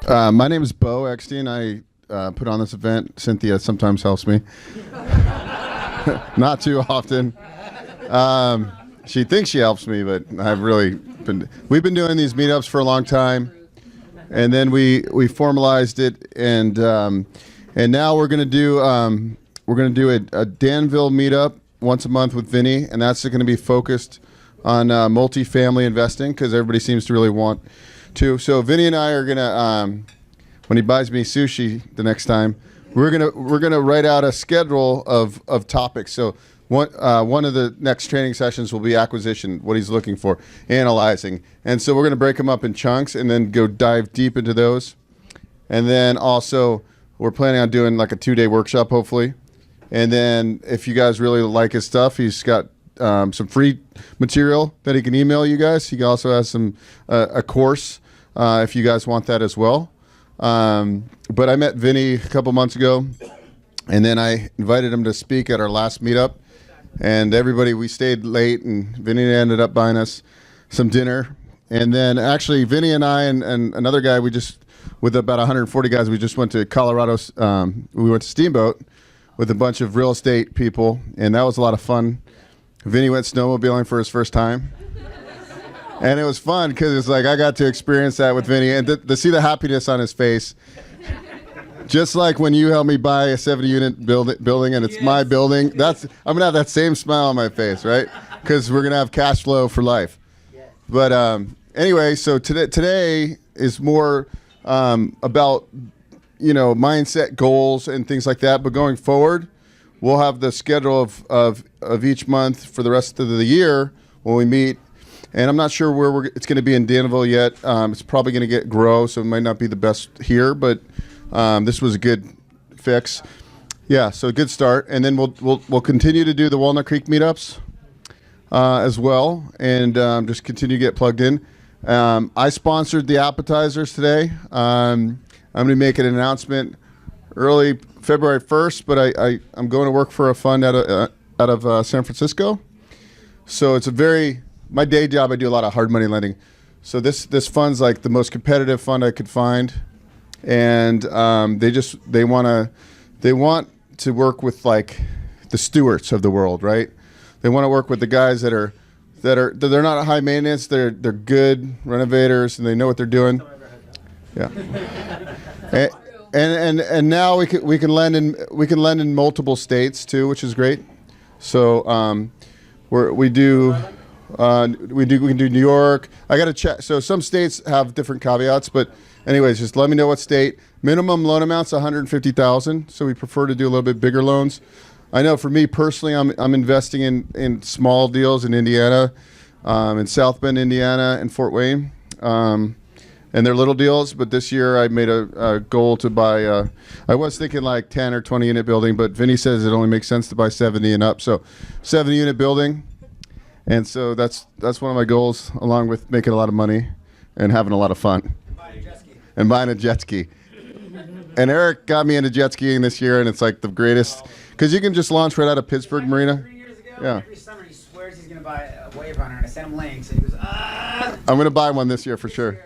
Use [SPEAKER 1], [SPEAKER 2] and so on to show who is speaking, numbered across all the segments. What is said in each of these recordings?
[SPEAKER 1] My name is Bo Eckstein. I put on this event. Cynthia sometimes helps me. Not too often. She thinks she helps me, but we've been doing these meetups for a long time, and then we formalized it, and now we're gonna do a Danville Meetup once a month with Vinny, and that's going to be focused on multifamily investing because everybody seems to really want to. So Vinny and I are gonna, when he buys me sushi the next time, we're gonna write out a schedule of topics. So one of the next training sessions will be acquisition, what he's looking for, analyzing, and so we're gonna break them up in chunks and then go dive deep into those. And then also we're planning on doing like a 2-day workshop, hopefully. And then if you guys really like his stuff, he's got some free material that he can email you guys. He also has a course if you guys want that as well. But I met Vinny a couple months ago, and then I invited him to speak at our last meetup. And we stayed late, and Vinny ended up buying us some dinner. And then actually Vinny and I and another guy, with about 140 guys, we just went to Colorado. We went to Steamboat with a bunch of real estate people, and that was a lot of fun. Vinny went snowmobiling for his first time. And it was fun because it's like I got to experience that with Vinny and to see the happiness on his face. Just like when you helped me buy a 70-unit building and it's my building, I'm going to have that same smile on my face, right? Because we're going to have cash flow for life. But anyway, so today is more about mindset, goals, and things like that. But going forward, we'll have the schedule of each month for the rest of the year when we meet. And I'm not sure where it's going to be in Danville yet. It's probably going to grow, so it might not be the best here. But this was a good fix. Yeah, so a good start. And then we'll continue to do the Walnut Creek meetups as well, and just continue to get plugged in. I sponsored the appetizers today. I'm going to make an announcement early February 1st, but I'm going to work for a fund out of San Francisco. So it's my day job, I do a lot of hard money lending. So this fund's like the most competitive fund I could find. And they want to work with like the Stewarts of the world, right? They want to work with the guys that are they're not high maintenance, they're good renovators and they know what they're doing. Yeah. And now we can lend in multiple states too, which is great. So we can do New York. I got to check. So some states have different caveats, but anyways, just let me know what state. Minimum loan amount's $150,000. So we prefer to do a little bit bigger loans. I know for me personally, I'm investing in small deals in Indiana, in South Bend, Indiana, and Fort Wayne. And they're little deals, but this year I made a goal to buy, I was thinking like 10 or 20 unit building, but Vinny says it only makes sense to buy 70 and up. So 70 unit building. And so that's one of my goals, along with making a lot of money and having a lot of fun. And buying a jet ski. And Eric got me into jet skiing this year, and it's like the greatest, because you can just launch right out of Pittsburgh Marina.
[SPEAKER 2] 3 years ago,
[SPEAKER 1] yeah.
[SPEAKER 2] Every summer he swears he's going to buy a wave runner, and I sent him links, and he goes,
[SPEAKER 1] I'm going to buy one this year for sure.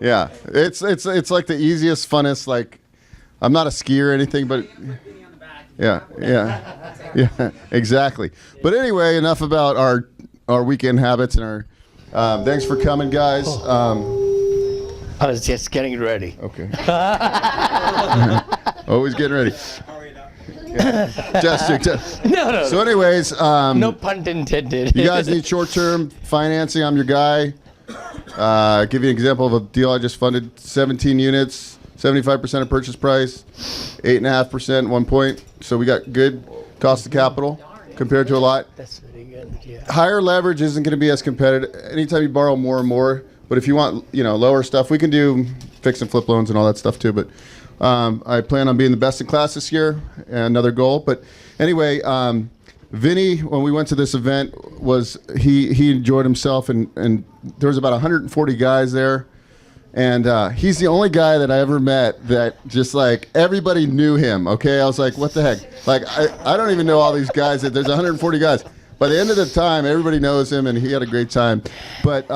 [SPEAKER 1] Yeah, it's like the easiest, funnest, like, I'm not a skier or anything, but yeah, exactly. But anyway, enough about our weekend habits and our, thanks for coming, guys.
[SPEAKER 3] I was just getting ready.
[SPEAKER 1] Okay. Always getting ready. Yeah. Just.
[SPEAKER 3] No.
[SPEAKER 1] So anyways.
[SPEAKER 3] No pun intended.
[SPEAKER 1] You guys need short-term financing. I'm your guy. Give you an example of a deal I just funded. 17 units, 75% of purchase price, 8.5% 1 point. So we got good cost of capital compared to a lot.
[SPEAKER 3] That's very good. Yeah.
[SPEAKER 1] Higher leverage isn't going to be as competitive. Anytime you borrow more and more, but if you want, lower stuff, we can do fix and flip loans and all that stuff too. But I plan on being the best in class this year. Another goal. But anyway, Vinny, when we went to this event, he enjoyed himself, and there was about 140 guys there, and he's the only guy that I ever met that just like everybody knew him. Okay, I was like, what the heck? Like I don't even know all these guys. There's 140 guys. By the end of the time, everybody knows him, and he had a great time. But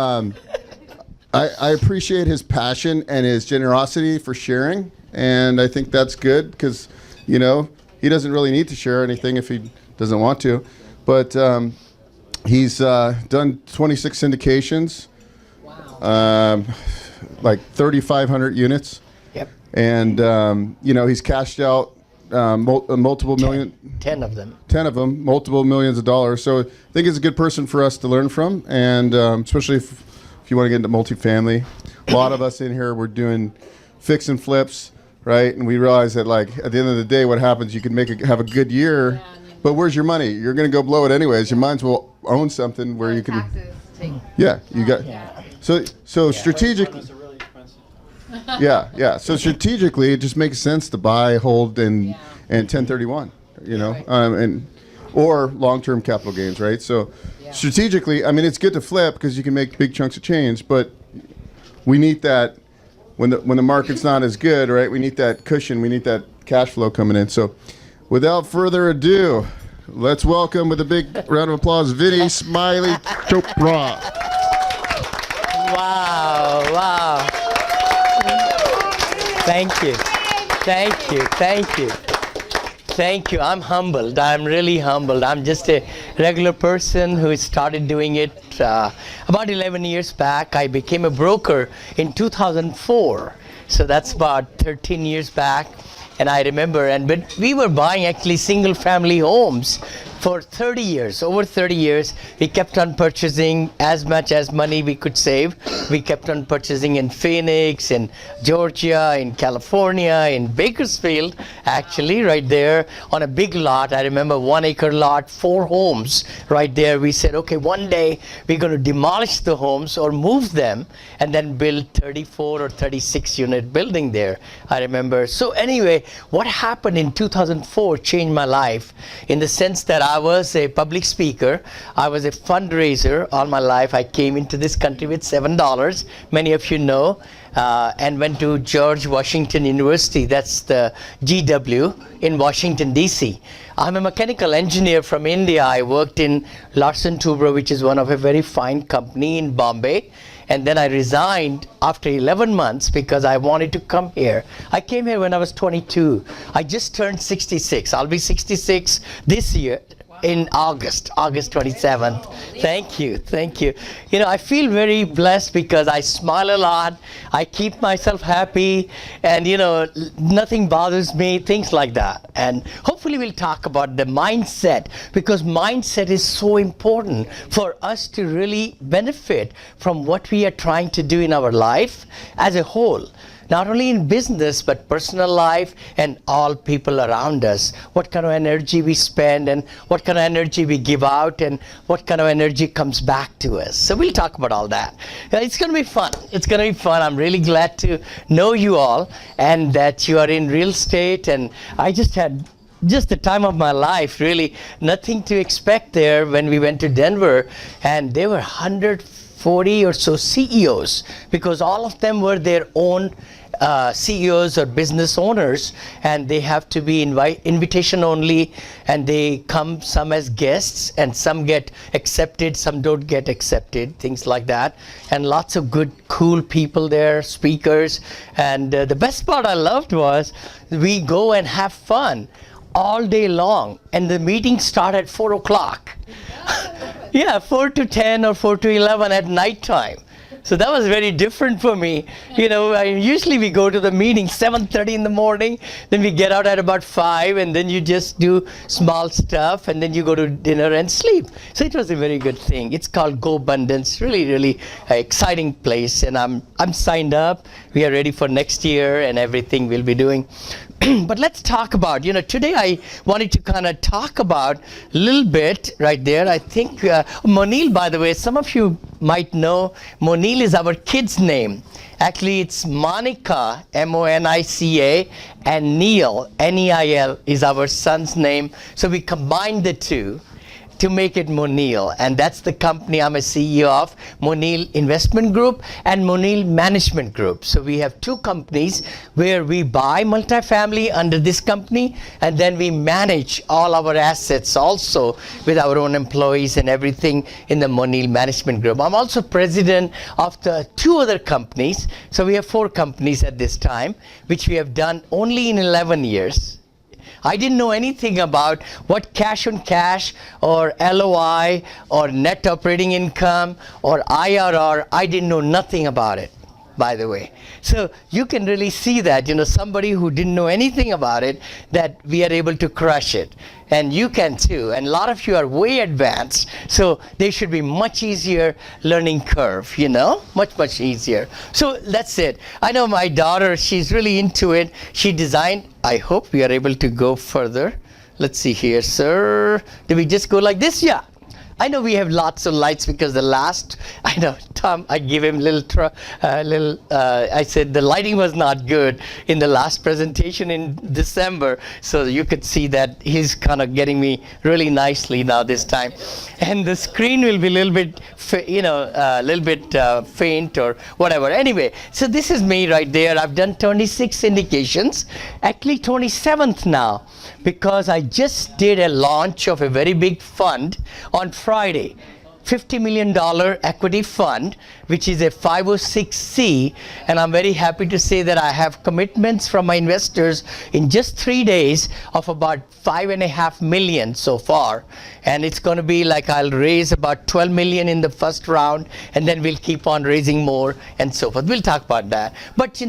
[SPEAKER 1] I appreciate his passion and his generosity for sharing, and I think that's good because, you know, he doesn't really need to share anything if he doesn't want to, but he's done 26 syndications, like 3,500 units,
[SPEAKER 3] Yep.
[SPEAKER 1] and you know, he's cashed out multiple million.
[SPEAKER 3] 10 of them.
[SPEAKER 1] 10 of them, multiple millions of dollars. So I think he's a good person for us to learn from, and especially if you want to get into multifamily. A lot of us in here, we're doing fix and flips, right? And we realize that, like, at the end of the day, what happens, you can have a good year, but where's your money? You're going to go blow it anyways. You might as well own something where you can. Yeah, you got. So strategically. Yeah. So strategically, it just makes sense to buy, hold, and 1031. You know, and or long-term capital gains, right? So strategically, I mean, it's good to flip because you can make big chunks of change, but we need that when the market's not as good, right? We need that cushion. We need that cash flow coming in. So without further ado, let's welcome with a big round of applause, Vinny Smiley Chopra.
[SPEAKER 3] Wow. Thank you. I'm humbled. I'm really humbled. I'm just a regular person who started doing it about 11 years back. I became a broker in 2004. So that's about 13 years back. And I remember, but we were buying actually single family homes for 30 years, over 30 years. We kept on purchasing as much as money we could save. We kept on purchasing in Phoenix, in Georgia, in California, in Bakersfield, actually, right there on a big lot. I remember 1 acre lot, 4 homes right there. We said, okay, one day we're going to demolish the homes or move them and then build 34 or 36 unit building there. I remember. So anyway, what happened in 2004 changed my life in the sense that I was a public speaker. I was a fundraiser all my life. I came into this country with $7, many of you know, and went to George Washington University. That's the GW in Washington, D.C. I'm a mechanical engineer from India. I worked in Larsen Toubro, which is one of a very fine company in Bombay. And then I resigned after 11 months because I wanted to come here. I came here when I was 22. I just turned 66. I'll be 66 this year in August 27th. Thank you. You know, I feel very blessed because I smile a lot. I keep myself happy, and you know, nothing bothers me, things like that. And hopefully we'll talk about the mindset, because mindset is so important for us to really benefit from what we are trying to do in our life as a whole. Not only in business, but personal life and all people around us. What kind of energy we spend and what kind of energy we give out and what kind of energy comes back to us. So we'll talk about all that. It's going to be fun. I'm really glad to know you all and that you are in real estate. And I just had the time of my life, really. Nothing to expect there when we went to Denver. And there were 140 or so CEOs, because all of them were their own CEOs or business owners, and they have to be invitation only, and they come some as guests, and some get accepted, some don't get accepted, things like that. And lots of good, cool people there, speakers. And the best part I loved was we go and have fun all day long, and the meetings start at 4 o'clock. Yeah, 4 to 10 or 4 to 11 at night time. So that was very different for me. You know, usually we go to the meeting 7:30 in the morning, then we get out at about 5, and then you just do small stuff, and then you go to dinner and sleep. So it was a very good thing. It's called Go Abundance. Really exciting place, and I'm signed up. We are ready for next year and everything we'll be doing. But let's talk about, you know, today I wanted to kind of talk about a little bit right there. I think Moneil, by the way, some of you might know, Moneil is our kid's name. Actually, it's Monica, Monica, and Neil, Neil, is our son's name. So we combined the two. to make it Moneil. And that's the company I'm a CEO of, Moneil Investment Group and Moneil Management Group. So we have two companies where we buy multifamily under this company, and then we manage all our assets also with our own employees and everything in the Moneil Management Group. I'm also president of the two other companies. So we have 4 companies at this time, which we have done only in 11 years. I didn't know anything about what cash on cash or LOI or net operating income or IRR. I didn't know nothing about it, by the way. So you can really see that, somebody who didn't know anything about it, that we are able to crush it. And you can too. And a lot of you are way advanced. So they should be much easier learning curve, much easier. So that's it. I know my daughter, she's really into it. She designed, I hope we are able to go further. Let's see here, sir. Did we just go like this? Yeah. I know we have lots of lights because Tom, I give him I said the lighting was not good in the last presentation in December. So you could see that he's kind of getting me really nicely now this time. And the screen will be a little bit, faint or whatever. Anyway, so this is me right there. I've done 26 syndications, actually 27th now, because I just did a launch of a very big fund on Friday, $50 million equity fund, which is a 506c, and I'm very happy to say that I have commitments from my investors in just 3 days of about $5.5 million so far, and it's going to be like I'll raise about $12 million in the first round, and then we'll keep on raising more and so forth. We'll talk about that. But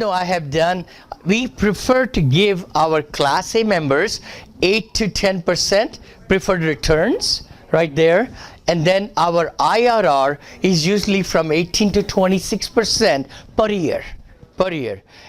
[SPEAKER 3] we prefer to give our Class A members 8 to 10% preferred returns right there. And then our IRR is usually from 18 to 26% per year.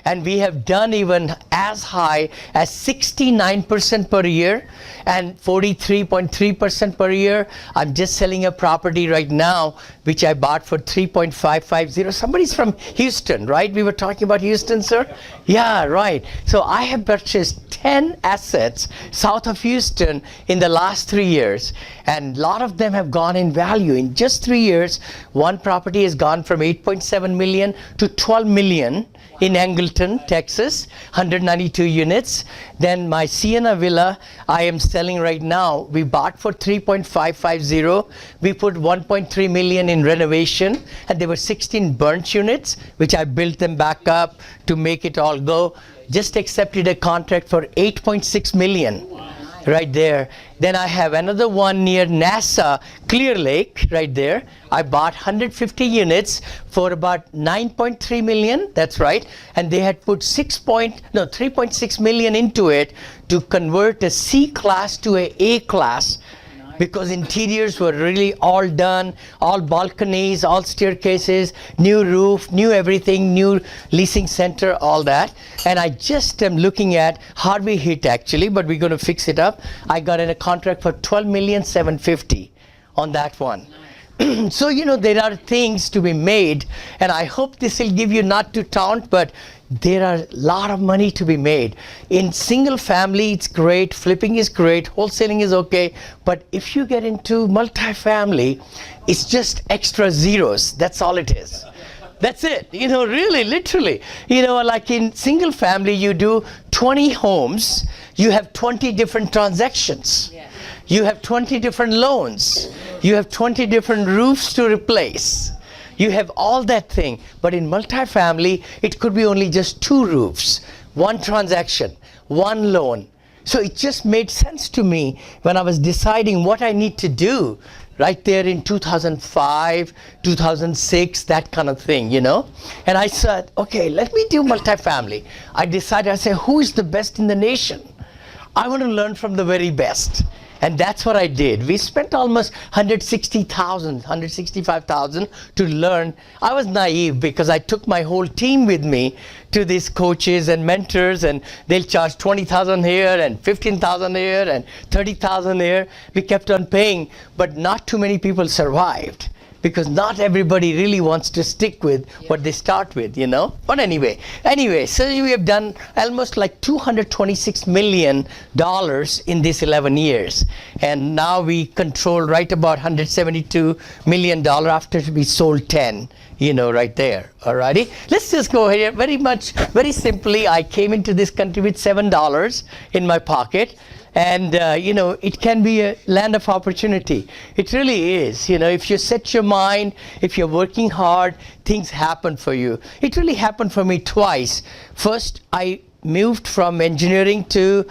[SPEAKER 3] And we have done even as high as 69% per year and 43.3% per year. I'm just selling a property right now, which I bought for 3.550. Somebody's from Houston, right? We were talking about Houston, sir? Yeah, right. So I have purchased 10 assets south of Houston in the last 3 years. And a lot of them have gone in value. In just 3 years, one property has gone from 8.7 million to 12 million in Angleton, Texas, 192 units. Then my Sienna Villa, I am selling right now. We bought for 3.550. We put 1.3 million in renovation, and there were 16 burnt units, which I built them back up to make it all go. Just accepted a contract for 8.6 million. Right there. Then I have another one near NASA, Clear Lake, right there. I bought 150 units for about 9.3 million. That's right. And they had put 3.6 million into it to convert a C class to a class. Because interiors were really all done, all balconies, all staircases, new roof, new everything, new leasing center, all that. And I just am looking at Harvey hit actually, but we're going to fix it up. I got in a contract for 12,750,000 on that one. So, there are things to be made, and I hope this will give you, not to taunt, but there are a lot of money to be made. In single family, it's great, flipping is great, wholesaling is okay, but if you get into multifamily, it's just extra zeros. That's all it is. That's it, really, literally. Like in single family, you do 20 homes, you have 20 different transactions. Yeah. You have 20 different loans. You have 20 different roofs to replace. You have all that thing. But in multifamily, it could be only just 2 roofs, 1 transaction, 1 loan. So it just made sense to me when I was deciding what I need to do right there in 2005, 2006, that kind of thing, And I said, okay, let me do multifamily. I decided, I said, who is the best in the nation? I want to learn from the very best. And that's what I did. We spent almost $165,000 to learn. I was naive because I took my whole team with me to these coaches and mentors, and they'll charge $20,000 here and $15,000 here and $30,000 here. We kept on paying, but not too many people survived. because not everybody really wants to stick with what they start with, But anyway, so we have done almost like $226 million in these 11 years. And now we control right about $172 million after we sold 10. Right there. Alrighty. Let's just go here. Very simply, I came into this country with $7 in my pocket. And, it can be a land of opportunity. It really is. If you set your mind, if you're working hard, things happen for you. It really happened for me twice. First, I moved from engineering to,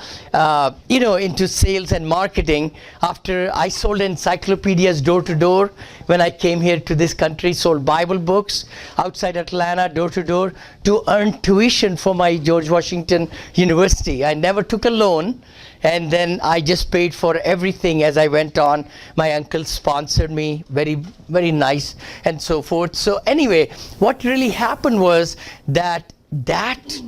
[SPEAKER 3] into sales and marketing after I sold encyclopedias door to door. When I came here to this country, sold Bible books outside Atlanta, door to door, to earn tuition for my George Washington University. I never took a loan, and then I just paid for everything as I went on. My uncle sponsored me, very, very nice, and so forth. So anyway, what really happened was that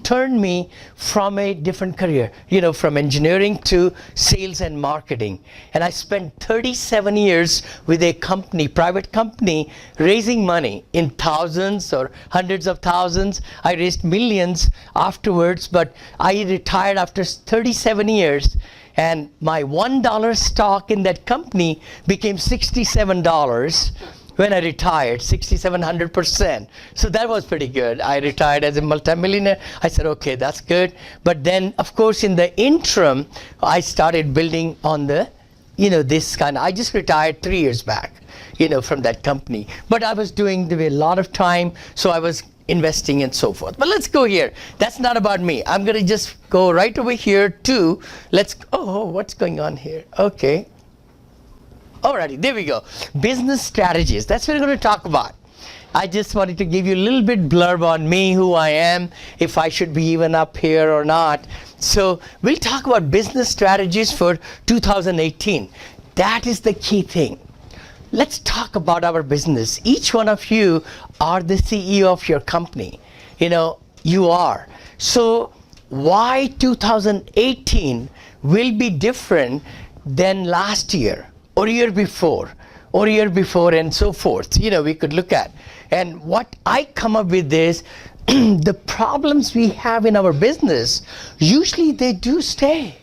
[SPEAKER 3] turned me from a different career, from engineering to sales and marketing. And I spent 37 years with a company, private company, raising money in thousands or hundreds of thousands. I raised millions afterwards, but I retired after 37 years. And my $1 stock in that company became $67. When I retired, 6,700%. So that was pretty good. I retired as a multimillionaire. I said, okay, that's good. But then, of course, in the interim, I started building on the, this kind of, I just retired 3 years back, from that company. But I was doing a lot of time, so I was investing and so forth. But let's go here. That's not about me. I'm going to just go right over here to, what's going on here? Okay. Alrighty, there we go. Business strategies. That's what we're going to talk about. I just wanted to give you a little bit blurb on me, who I am, if I should be even up here or not. So we'll talk about business strategies for 2018. That is the key thing. Let's talk about our business. Each one of you are the CEO of your company. You are. So why 2018 will be different than last year? Or year before, and so forth. We could look at. And what I come up with is the problems we have in our business, usually they do stay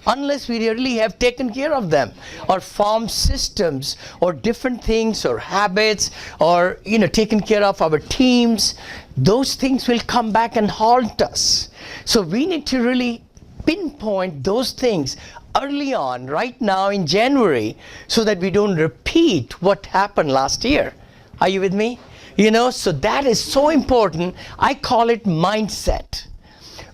[SPEAKER 3] unless we really have taken care of them or formed systems or different things or habits or, taken care of our teams. Those things will come back and haunt us. So we need to really pinpoint those things early on, right now in January, so that we don't repeat what happened last year. Are you with me? So that is so important. I call it mindset.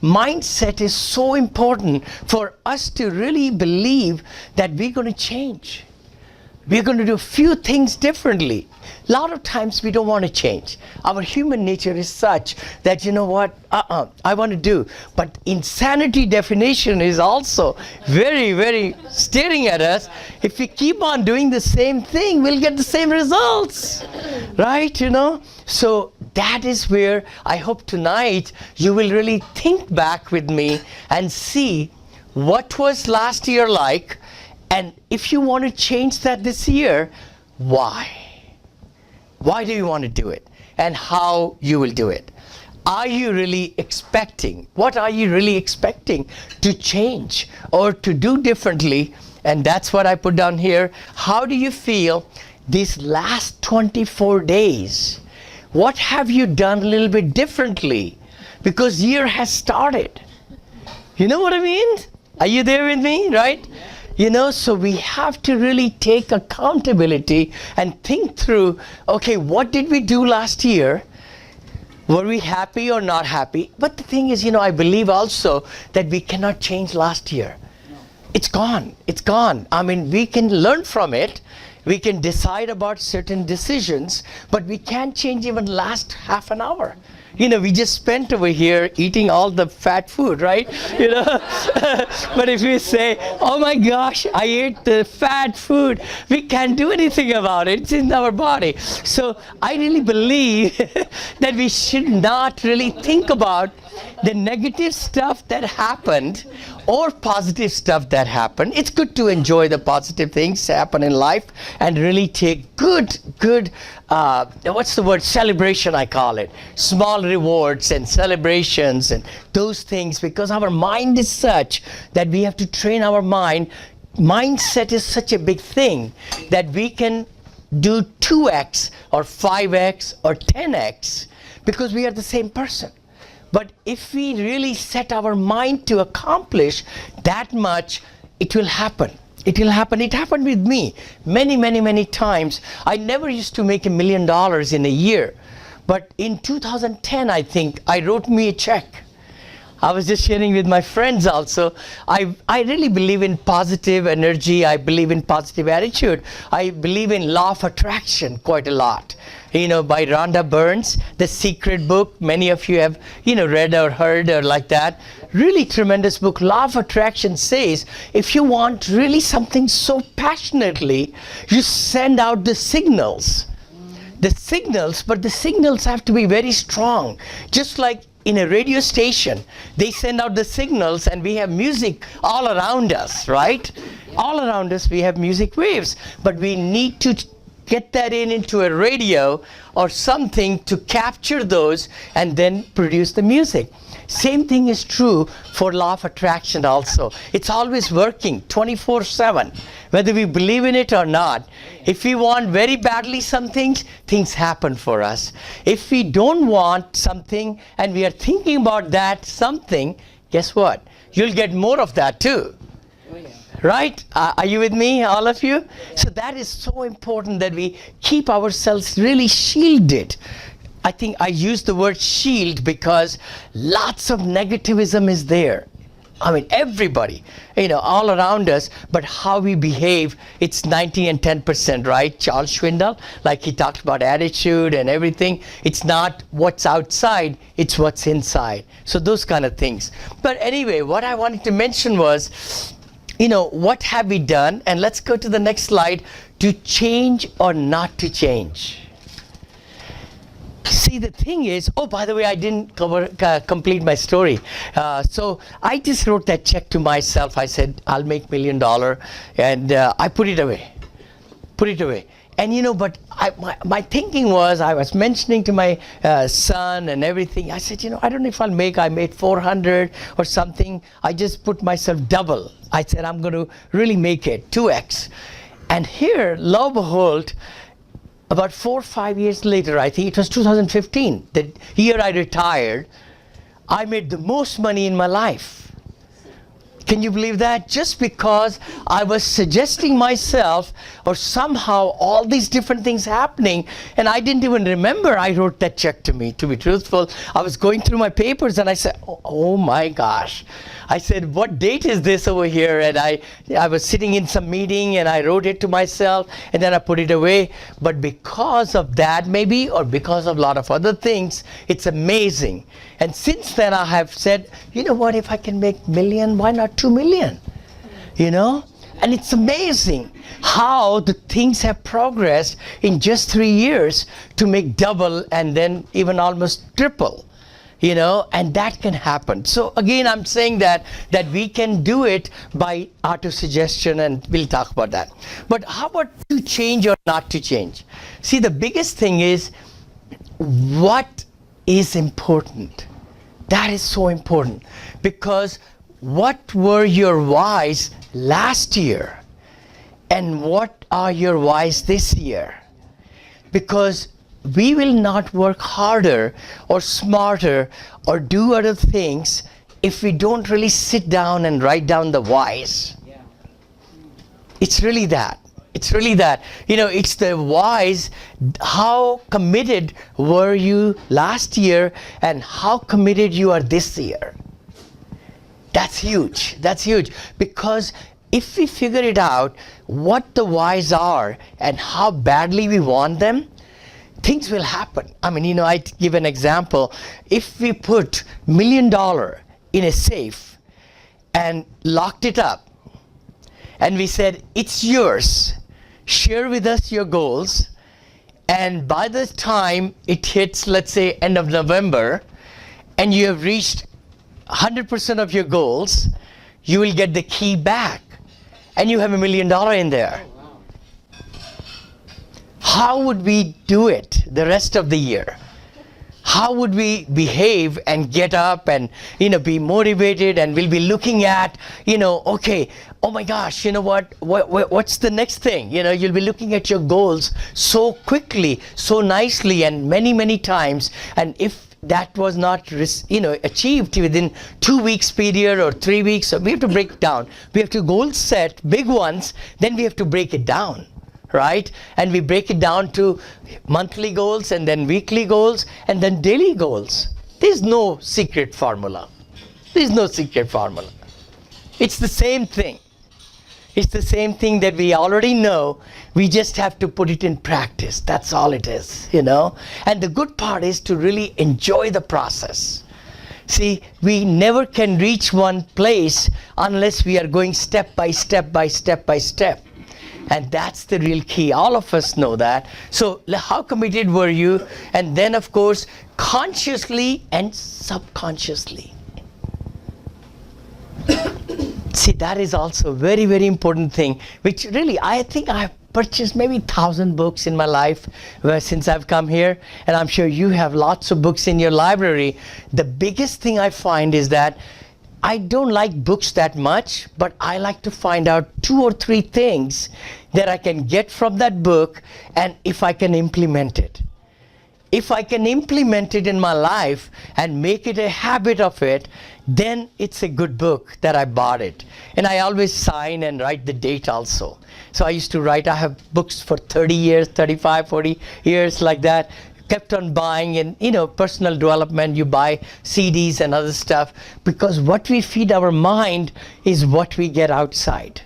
[SPEAKER 3] Mindset is so important for us to really believe that we're going to change. We're going to do a few things differently. A lot of times we don't want to change. Our human nature is such that, I want to do. But insanity definition is also very, very staring at us. If we keep on doing the same thing, we'll get the same results. Right? So that is where I hope tonight you will really think back with me and see what was last year like. And if you want to change that this year, why? Why do you want to do it? And how you will do it? Are you really expecting? What are you really expecting to change or to do differently? And that's what I put down here. How do you feel these last 24 days? What have you done a little bit differently? Because year has started. You know what I mean? Are you there with me, right? So we have to really take accountability and think through, okay, what did we do last year? Were we happy or not happy? But the thing is, I believe also that we cannot change last year. It's gone. It's gone. I mean, we can learn from it. We can decide about certain decisions, but we can't change even last half an hour. We just spent over here eating all the fat food, right? But if we say, oh my gosh, I ate the fat food, we can't do anything about it. It's in our body. So I really believe that we should not really think about the negative stuff that happened or positive stuff that happen. It's good to enjoy the positive things happen in life and really take good, what's the word, celebration I call it. Small rewards and celebrations and those things, because our mind is such that we have to train our mind. Mindset is such a big thing that we can do 2x or 5x or 10x because we are the same person. But if we really set our mind to accomplish that much, it will happen. It will happen. It happened with me many times. I never used to make $1 million in a year. But in 2010, I think, I wrote me a check. I was just sharing with my friends also. I really believe in positive energy. I believe in positive attitude. I believe in law of attraction quite a lot. By Rhonda Burns, The Secret book. Many of you have, read or heard or like that. Really tremendous book. Law of attraction says, if you want really something so passionately, you send out the signals. But the signals have to be very strong. Just like in a radio station, they send out the signals and we have music all around us, right? All around us we have music waves, but we need to get that into a radio or something to capture those and then produce the music. Same thing is true for law of attraction also. It's always working 24/7, whether we believe in it or not. If we want very badly some things, things happen for us. If we don't want something and we are thinking about that something, guess what? You'll get more of that too. Right? Are you with me, all of you? So that is so important that we keep ourselves really shielded. I think I use the word shield because lots of negativism is there. I mean, everybody, all around us, but how we behave, it's 90 and 10%, right? Charles Schwindel, like he talked about attitude and everything. It's not what's outside, it's what's inside. So those kind of things. But anyway, what I wanted to mention was, what have we done? And let's go to the next slide, to change or not to change. See, the thing is, by the way, I didn't complete my story. So I just wrote that check to myself. I said, I'll make $1 million. And I put it away. And but my thinking was, I was mentioning to my son and everything. I said, I don't know if I made 400 or something. I just put myself double. I said, I'm going to really make it 2x. And here, lo and behold, about 4 or 5 years later, I think it was 2015, the year I retired, I made the most money in my life. Can you believe that? Just because I was suggesting myself, or somehow all these different things happening, and I didn't even remember I wrote that check to me, to be truthful. I was going through my papers and I said, oh my gosh. I said, what date is this over here? And I was sitting in some meeting and I wrote it to myself and then I put it away. But because of that maybe, or because of a lot of other things, it's amazing. And since then I have said, what, if I can make $1 million, why not 2 million? And it's amazing how the things have progressed in just 3 years to make double and then even almost triple. And that can happen. So again, I'm saying that we can do it by auto-suggestion, and we'll talk about that. But how about to change or not to change? See, the biggest thing is, what is important? That is so important, because what were your whys last year and what are your whys this year? Because we will not work harder or smarter or do other things if we don't really sit down and write down the whys.
[SPEAKER 2] Yeah.
[SPEAKER 3] It's really that. It's the whys. How committed were you last year and how committed you are this year? That's huge. Because if we figure it out, what the whys are and how badly we want them, things will happen. I give an example. If we put $1 million in a safe and locked it up, and we said, it's yours, share with us your goals, and by the time it hits, let's say, end of November, and you have reached 100% of your goals, you will get the key back and you have $1 million in there. How would we do it the rest of the year? How would we behave and get up and, be motivated, and we'll be looking at, okay, oh my gosh, you know what's the next thing? You'll be looking at your goals so quickly, so nicely, and many, many times. And if that was not, achieved within 2 weeks period or 3 weeks, so we have to break it down. We have to goal set, big ones, then we have to break it down. Right? And we break it down to monthly goals, and then weekly goals, and then daily goals. There's no secret formula. There's no secret formula. It's the same thing. It's the same thing that we already know. We just have to put it in practice. That's all it is, And the good part is to really enjoy the process. See, we never can reach one place unless we are going step by step by step by step. And that's the real key. All of us know that. So how committed were you? And then, of course, consciously and subconsciously. See, that is also a very, very important thing, which really, I think I have purchased maybe 1,000 books in my life since I've come here. And I'm sure you have lots of books in your library. The biggest thing I find is that I don't like books that much, but I like to find out 2 or 3 things that I can get from that book, and if I can implement it. If I can implement it in my life and make it a habit of it, then it's a good book that I bought it. And I always sign and write the date also. So I used to write, I have books for 30 years, 35, 40 years like that. Kept on buying, and personal development, you buy CDs and other stuff, because what we feed our mind is what we get outside.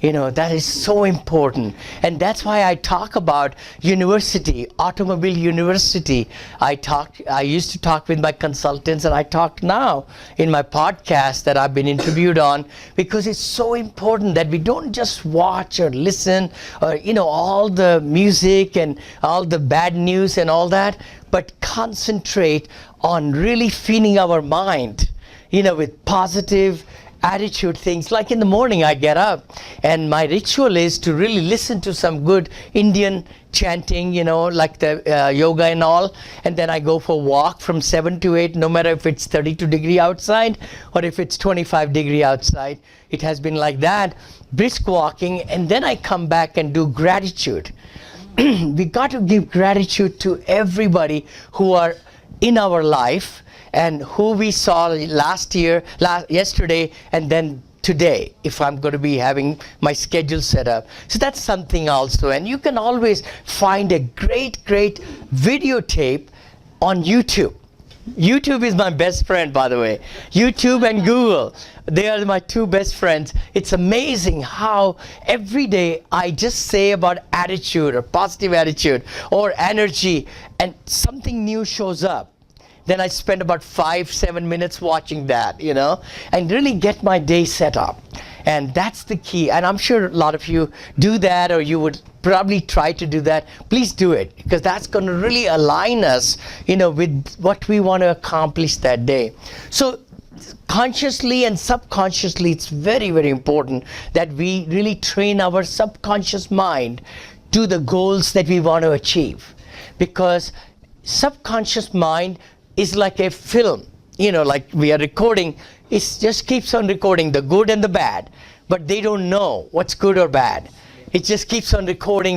[SPEAKER 3] That is so important. And that's why I talk about university, automobile university. I used to talk with my consultants, and I talk now in my podcast that I've been interviewed on, because it's so important that we don't just watch or listen or, all the music and all the bad news and all that, but concentrate on really feeding our mind, with positive attitude things. Like in the morning I get up, and my ritual is to really listen to some good Indian chanting, like the yoga and all, and then I go for a walk from 7 to 8, no matter if it's 32 degree outside or if it's 25 degree outside. It has been like that, brisk walking, and then I come back and do gratitude. We got to give gratitude to everybody who are in our life, and who we saw yesterday, and then today, if I'm going to be having my schedule set up. So that's something also. And you can always find a great videotape on YouTube. YouTube is my best friend, by the way. YouTube and Google, they are my 2 best friends. It's amazing how every day I just say about attitude or positive attitude or energy, and something new shows up. Then I spend about 5-7 minutes watching that, and really get my day set up. And that's the key. And I'm sure a lot of you do that, or you would probably try to do that. Please do it, because that's going to really align us, with what we want to accomplish that day. So consciously and subconsciously, it's very, very important that we really train our subconscious mind to the goals that we want to achieve. Because subconscious mind is like a film, like we are recording. It just keeps on recording the good and the bad, but they don't know what's good or bad. It just keeps on recording.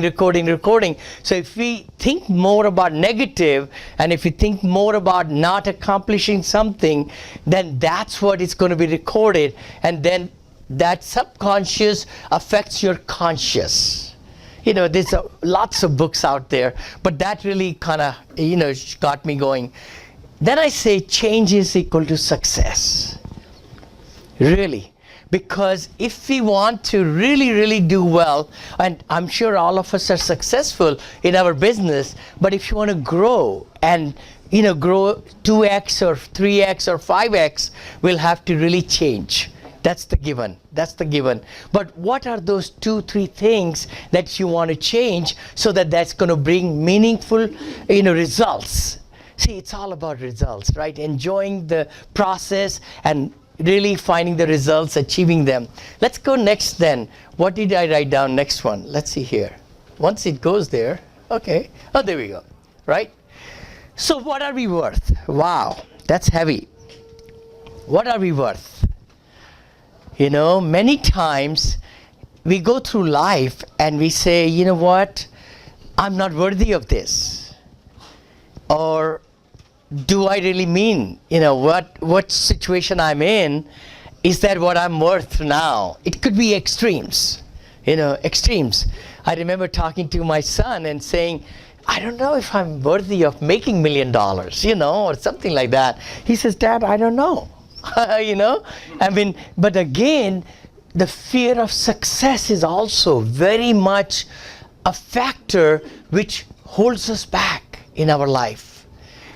[SPEAKER 3] So if we think more about negative, and if we think more about not accomplishing something, then that's what is going to be recorded, and then that subconscious affects your conscious. There's lots of books out there, but that really kind of, got me going. Then I say change is equal to success. Really. Because if we want to really do well, and I'm sure all of us are successful in our business, but if you want to grow and grow 2x or 3x or 5x, we'll have to really change. That's the given. But what are those 2-3 things that you want to change so that that's going to bring meaningful results? See, it's all about results, right? Enjoying the process and really finding the results, achieving them. Let's go next then. What did I write down? Next one. Let's see here. Once it goes there, okay. Oh, there we go. Right? So what are we worth? Wow, that's heavy. What are we worth? You know, many times we go through life and we say, you know what, I'm not worthy of this. Or do I really mean, you know, what situation I'm in, is that what I'm worth now? It could be extremes, you know, extremes. I remember talking to my son and saying, I don't know if I'm worthy of making $1 million, you know, or something like that. He says, Dad, I don't know. You know, I mean, but again, the fear of success is also very much a factor which holds us back in our life.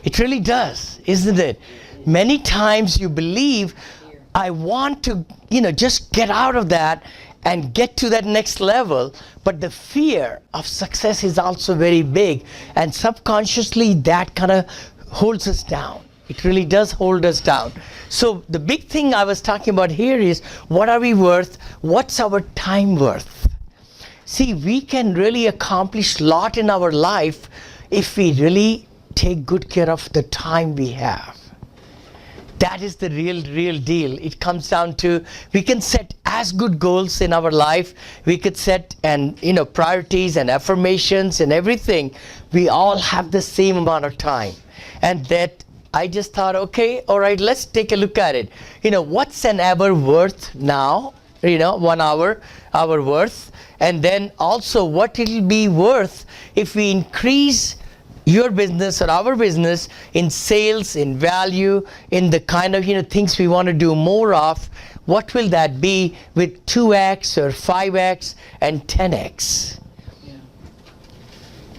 [SPEAKER 3] It really does, isn't it? Many times you believe, I want to, you know, just get out of that and get to that next level, but the fear of success is also very big, and subconsciously that kind of holds us down. It really does hold us down. So the big thing I was talking about here is, what are we worth? What's our time worth? See, we can really accomplish a lot in our life if we really take good care of the time we have. That is the real deal. It comes down to, we can set as good goals in our life. We could set, and you know, priorities and affirmations and everything. We all have the same amount of time. And that I just thought, okay, all right, let's take a look at it. You know, what's an hour worth now? You know, 1 hour worth. And then also what it'll be worth if we increase your business or our business in sales, in value, in the kind of, you know, things we want to do more of. What will that be with 2x or 5x and 10x? Yeah.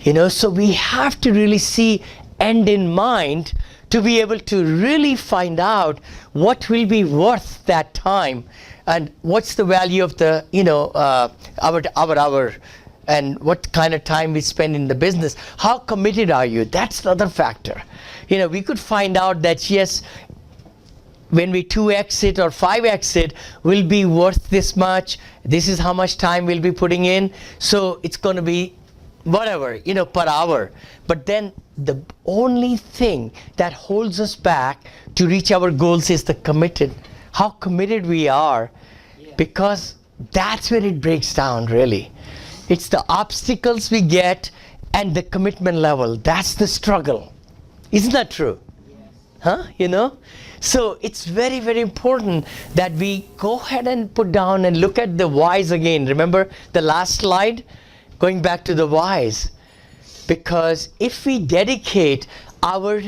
[SPEAKER 3] You know, so we have to really see end in mind to be able to really find out what will be worth that time and what's the value of the, you know, our and what kind of time we spend in the business. How committed are you? That's the other factor. You know, we could find out that yes, when we 2x it or 5x it, will be worth this much. This is how much time we'll be putting in. So it's going to be whatever, you know, per hour. But then the only thing that holds us back to reach our goals is the committed. How committed we are, because that's where it breaks down really. It's the obstacles we get and the commitment level. That's the struggle. Isn't that true? Yes. Huh? You know? So it's very, very important that we go ahead and put down and look at the whys again. Remember the last slide? Going back to the whys. Because if we dedicate our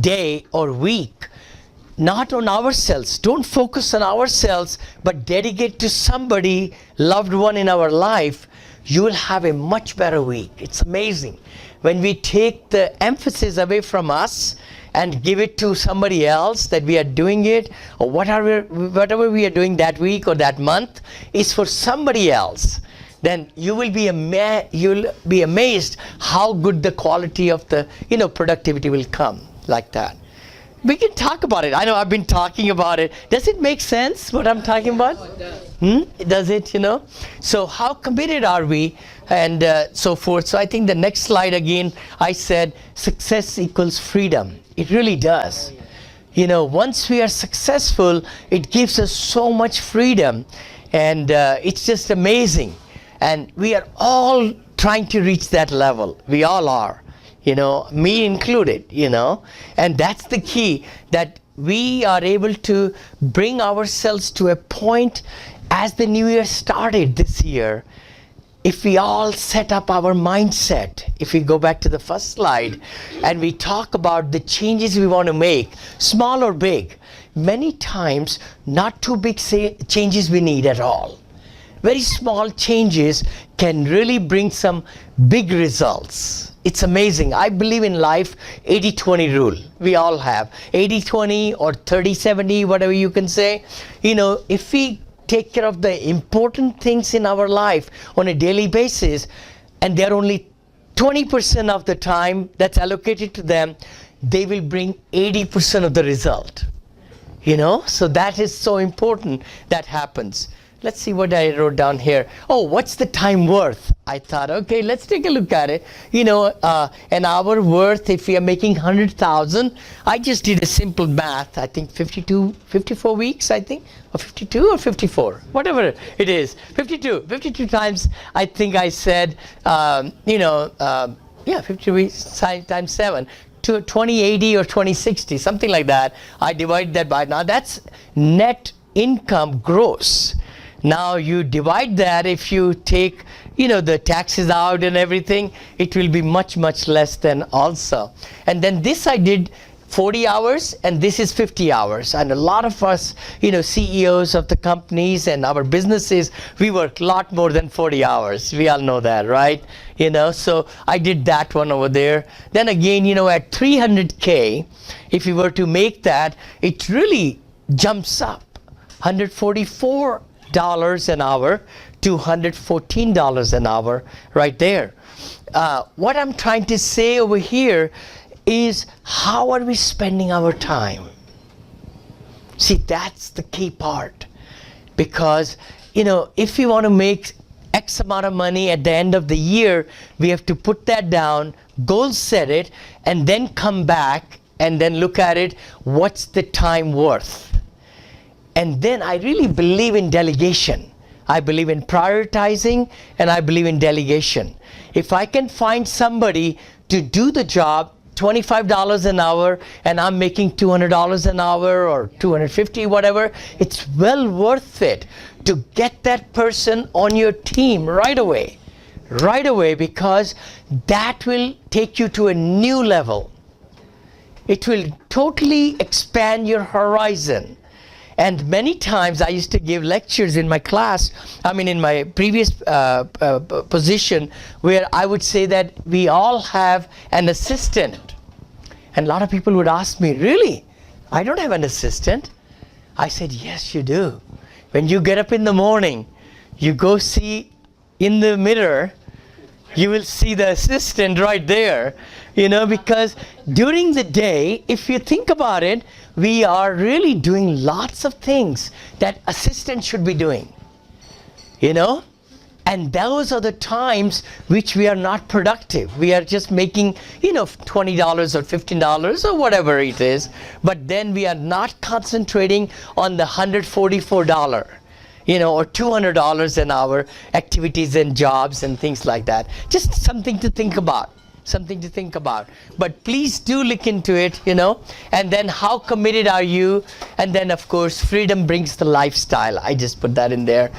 [SPEAKER 3] day or week not on ourselves, don't focus on ourselves, but dedicate to somebody, loved one in our life, you will have a much better week. It's amazing. When we take the emphasis away from us and give it to somebody else, that we are doing it, or whatever we are doing that week or that month is for somebody else, then you will be amazed how good the quality of the, you know, productivity will come like that. We can talk about it. I know I've been talking about it. Does it make sense what I'm talking about? Oh, it does. Does it, you know? So how committed are we, and so forth. So I think the next slide again, I said success equals freedom. It really does. You know, once we are successful, it gives us so much freedom, and it's just amazing. And we are all trying to reach that level. We all are. You know, me included, you know, and that's the key, that we are able to bring ourselves to a point as the new year started this year. If we all set up our mindset, if we go back to the first slide and we talk about the changes we want to make, small or big, many times not too big changes we need at all. Very small changes can really bring some big results. It's amazing. I believe in life 80-20 rule. We all have 80-20 or 30-70, whatever you can say. You know, if we take care of the important things in our life on a daily basis, and they're only 20% of the time that's allocated to them, they will bring 80% of the result. So that is so important that happens. Let's see what I wrote down here. Oh, what's the time worth? I thought, okay, let's take a look at it. An hour worth, if we are making 100,000, I just did a simple math. I think 54 weeks, I think, or 52 or 54, whatever it is. 52 times, I think I said, 52 weeks times 7. To 2080 or 2060, something like that. I divide that by, now that's net income gross. Now you divide that, if you take, the taxes out and everything, it will be much, much less than also. And then this I did 40 hours and this is 50 hours. And a lot of us, CEOs of the companies and our businesses, we work a lot more than 40 hours. We all know that, right? So I did that one over there. Then again, at 300K, if you were to make that, it really jumps up. $144 an hour to $114 an hour right there. What I'm trying to say over here is, how are we spending our time? See, that's the key part. Because, if we want to make X amount of money at the end of the year, we have to put that down, goal set it, and then come back and then look at it, what's the time worth? And then I really believe in delegation. I believe in prioritizing, and I believe in delegation. If I can find somebody to do the job, $25 an hour, and I'm making $200 an hour or $250, whatever, it's well worth it to get that person on your team right away, because that will take you to a new level. It will totally expand your horizon. And many times I used to give lectures in my class, in my previous position, where I would say that we all have an assistant. And a lot of people would ask me, really? I don't have an assistant? I said, yes, you do. When you get up in the morning, you go see in the mirror, you will see the assistant right there, because during the day, if you think about it, we are really doing lots of things that assistants should be doing, and those are the times which we are not productive. We are just making, $20 or $15 or whatever it is, but then we are not concentrating on the $144. Or $200 an hour activities and jobs and things like that. Just something to think about. But please do look into it, and then how committed are you? And then, of course, freedom brings the lifestyle. I just put that in there,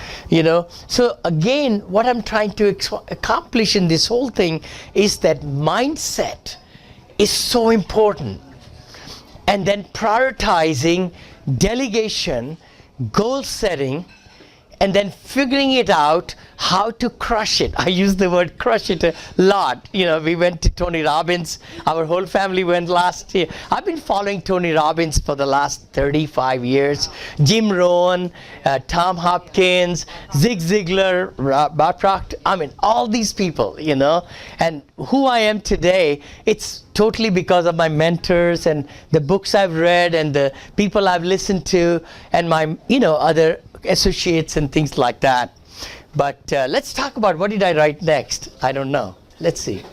[SPEAKER 3] So again, what I'm trying to accomplish in this whole thing is that mindset is so important. And then prioritizing, delegation, goal setting, and then figuring it out how to crush it. I use the word crush it a lot. We went to Tony Robbins. Our whole family went last year. I've been following Tony Robbins for the last 35 years. Jim Rohn, Tom Hopkins, Zig Ziglar, Bob Proctor. All these people, And who I am today, it's totally because of my mentors and the books I've read and the people I've listened to and my, other associates and things like that. But let's talk about, what did I write next? I don't know. Let's see.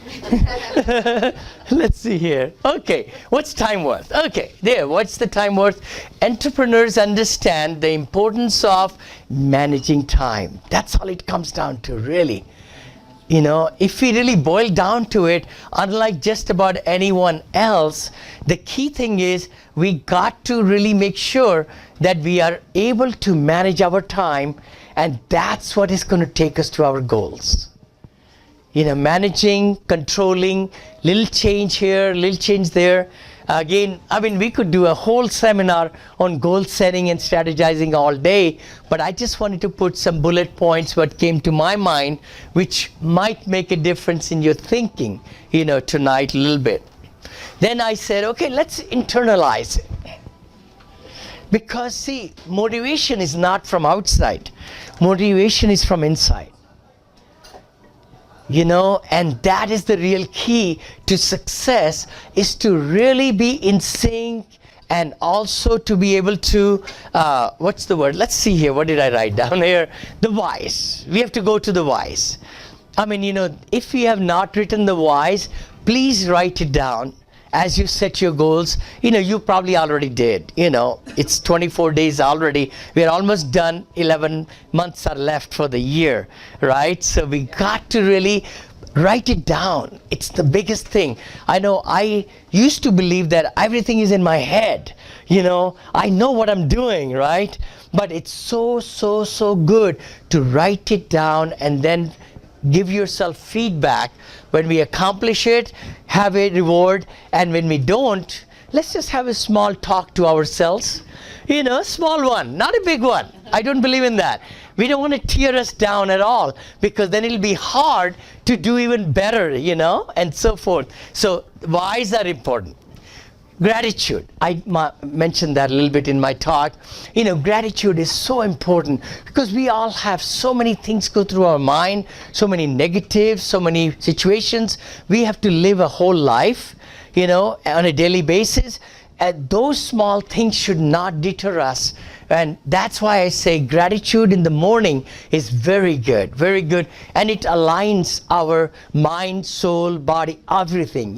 [SPEAKER 3] Let's see here. Okay, what's time worth? Okay, there, what's the time worth? Entrepreneurs understand the importance of managing time. That's all it comes down to, really. If we really boil down to it, unlike just about anyone else, the key thing is we got to really make sure that we are able to manage our time, and that's what is going to take us to our goals. Managing, controlling, little change here, little change there. Again, we could do a whole seminar on goal setting and strategizing all day, but I just wanted to put some bullet points what came to my mind, which might make a difference in your thinking, tonight a little bit. Then I said, okay, let's internalize it. Because see, motivation is not from outside. Motivation is from inside. And that is the real key to success, is to really be in sync and also to be able to, what's the word? Let's see here. What did I write down here? The whys. We have to go to the whys. I mean, if you have not written the whys, please write it down as you set your goals. You probably already did. It's 24 days already. We're almost done. 11 months are left for the year, right? So we got to really write it down. It's the biggest thing. I know I used to believe that everything is in my head. I know what I'm doing, right? But it's so good to write it down and then give yourself feedback. When we accomplish it, have a reward, and when we don't, let's just have a small talk to ourselves. Small one, not a big one. I don't believe in that. We don't want to tear us down at all, because then it'll be hard to do even better, and so forth. So whys are important. Gratitude. I mentioned that a little bit in my talk. Gratitude is so important, because we all have so many things go through our mind, so many negatives, so many situations. We have to live a whole life, on a daily basis. And those small things should not deter us. And that's why I say gratitude in the morning is very good, very good. And it aligns our mind, soul, body, everything,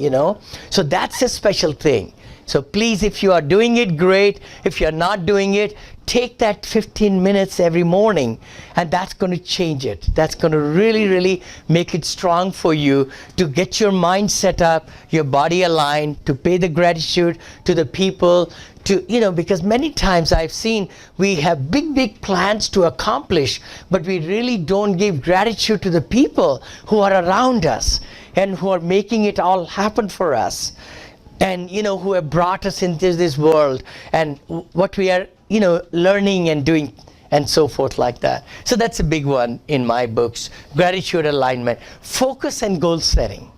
[SPEAKER 3] So that's a special thing. So please, if you are doing it, great. If you're not doing it, take that 15 minutes every morning, and that's going to change it. That's going to really make it strong for you to get your mind set up, your body aligned, to pay the gratitude to the people, because many times I've seen we have big plans to accomplish, but we really don't give gratitude to the people who are around us and who are making it all happen for us. And who have brought us into this world, and what we are learning and doing, and so forth like that. So that's a big one in my books. Gratitude, alignment, focus, and goal setting.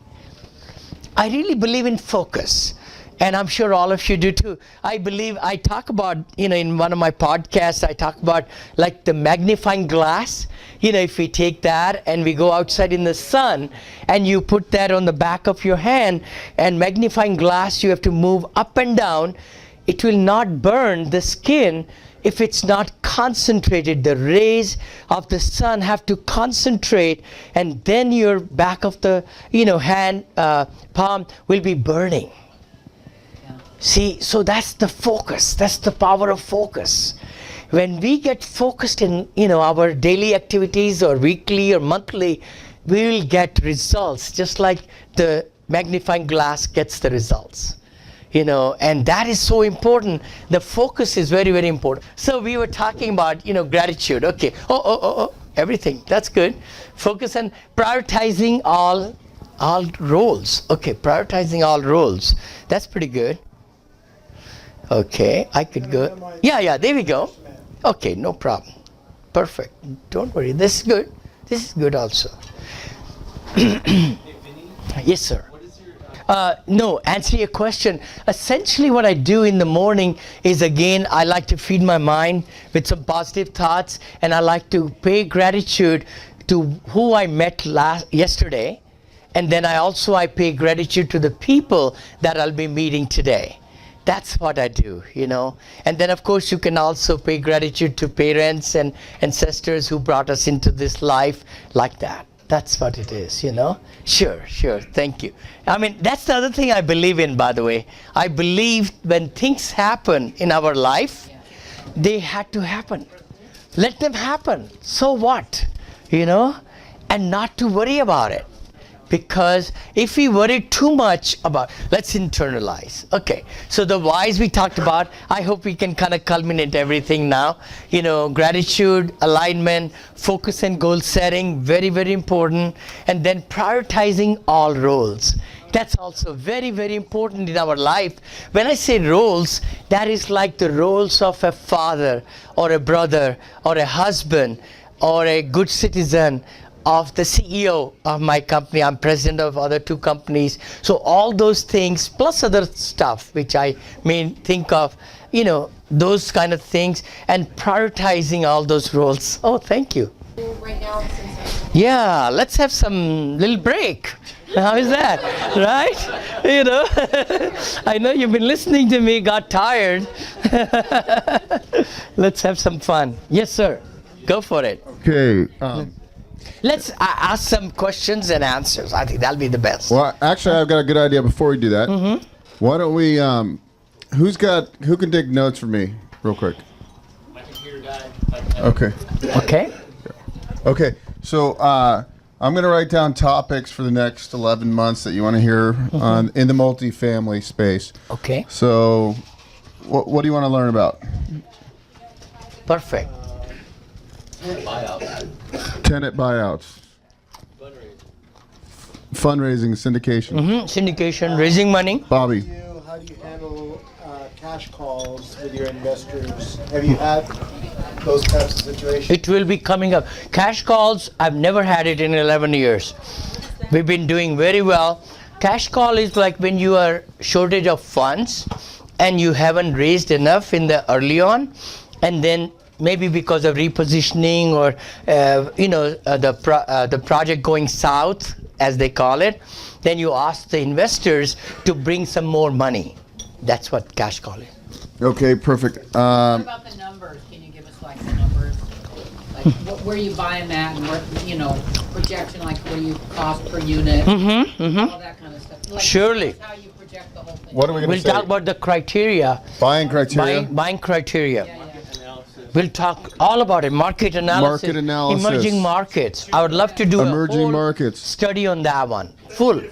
[SPEAKER 3] I really believe in focus, and I'm sure all of you do too. I talk about, in one of my podcasts, I talk about like the magnifying glass. If we take that and we go outside in the sun and you put that on the back of your hand, and magnifying glass, you have to move up and down. It will not burn the skin if it's not concentrated. The rays of the sun have to concentrate, and then your back of the hand, palm will be burning. See, so that's the focus. That's the power of focus. When we get focused in, our daily activities or weekly or monthly, we will get results just like the magnifying glass gets the results. And that is so important. The focus is very, very important. So we were talking about, gratitude. Okay. Everything. That's good. Focus on prioritizing all roles. Okay, prioritizing all roles. That's pretty good. Okay, I could go. Yeah, there we go. Okay, no problem. Perfect. Don't worry. This is good. This is good also.
[SPEAKER 4] Hey, Vinny?
[SPEAKER 3] Yes, sir.
[SPEAKER 4] What is your...
[SPEAKER 3] No, answer your question. Essentially what I do in the morning is, again, I like to feed my mind with some positive thoughts, and I like to pay gratitude to who I met yesterday, and then I pay gratitude to the people that I'll be meeting today. That's what I do, And then, of course, you can also pay gratitude to parents and ancestors who brought us into this life like that. That's what it is, Sure. Thank you. I mean, that's the other thing I believe in, by the way. I believe when things happen in our life, they had to happen. Let them happen. So what? And not to worry about it. Because if we worry too much about, let's internalize. Okay, so the whys we talked about, I hope we can kind of culminate everything now. Gratitude, alignment, focus and goal setting, very, very important. And then prioritizing all roles. That's also very, very important in our life. When I say roles, that is like the roles of a father or a brother or a husband or a good citizen, of the CEO of my company. I'm president of other 2 companies. So all those things, plus other stuff, which I may think of, those kind of things, and prioritizing all those roles. Oh, thank you.
[SPEAKER 5] Right now,
[SPEAKER 3] Yeah, let's have some little break. How is that? Right? You know, I know you've been listening to me, got tired. Let's have some fun. Yes, sir. Go for it.
[SPEAKER 1] Okay.
[SPEAKER 3] Let's ask some questions and answers. I think that'll be the best.
[SPEAKER 1] Well, actually, I've got a good idea before we do that. Why don't we, who can take notes for me real quick?
[SPEAKER 4] My computer died.
[SPEAKER 1] Okay.
[SPEAKER 3] Okay.
[SPEAKER 1] Okay. So I'm going to write down topics for the next 11 months that you want to hear in the multifamily space.
[SPEAKER 3] Okay.
[SPEAKER 1] So what do you want to learn about?
[SPEAKER 3] Perfect.
[SPEAKER 1] Tenant buyouts. Fundraising, syndication.
[SPEAKER 3] Syndication, raising money.
[SPEAKER 1] Bobby.
[SPEAKER 5] How do you handle cash calls with your investors? Have you had those types of situations?
[SPEAKER 3] It will be coming up. Cash calls, I've never had it in 11 years. We've been doing very well. Cash call is like when you are shortage of funds and you haven't raised enough in the early on, and then maybe because of repositioning or the project going south, as they call it, then you ask the investors to bring some more money. That's what cash call is.
[SPEAKER 1] Okay, perfect.
[SPEAKER 6] What about the numbers? Can you give us like the numbers? Like where you buying that and what, projection, like what you cost per unit? All that kind of stuff. Like,
[SPEAKER 3] Surely.
[SPEAKER 6] How you project the whole thing.
[SPEAKER 1] What are we going to
[SPEAKER 3] We'll
[SPEAKER 1] say?
[SPEAKER 3] talk about the criteria,
[SPEAKER 1] Buying criteria.
[SPEAKER 3] buying criteria. We'll talk all about it. Market analysis.
[SPEAKER 1] Market analysis.
[SPEAKER 3] Emerging markets. I would love to do a
[SPEAKER 1] Emerging
[SPEAKER 3] whole
[SPEAKER 1] markets.
[SPEAKER 3] study on that one. Full.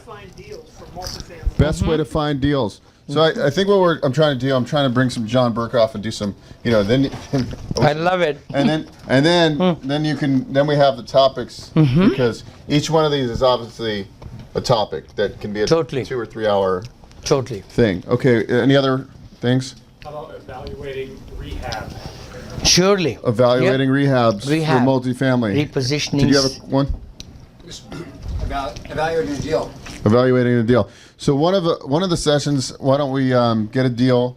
[SPEAKER 1] Best way to find deals. So I think what I'm trying to do, I'm trying to bring some John Burkhoff and do some, then
[SPEAKER 3] I love it.
[SPEAKER 1] and then we have the topics because each one of these is obviously a topic that can be a
[SPEAKER 3] Totally.
[SPEAKER 1] 2 or 3 hour
[SPEAKER 3] Totally.
[SPEAKER 1] thing. Okay, any other things?
[SPEAKER 7] How about evaluating rehab?
[SPEAKER 3] Surely.
[SPEAKER 1] Evaluating rehabs
[SPEAKER 3] Rehab.
[SPEAKER 1] for multifamily.
[SPEAKER 3] Repositioning.
[SPEAKER 1] Did you have one?
[SPEAKER 2] Evaluating the deal.
[SPEAKER 1] Evaluating a deal. So one of the sessions, why don't we get a deal?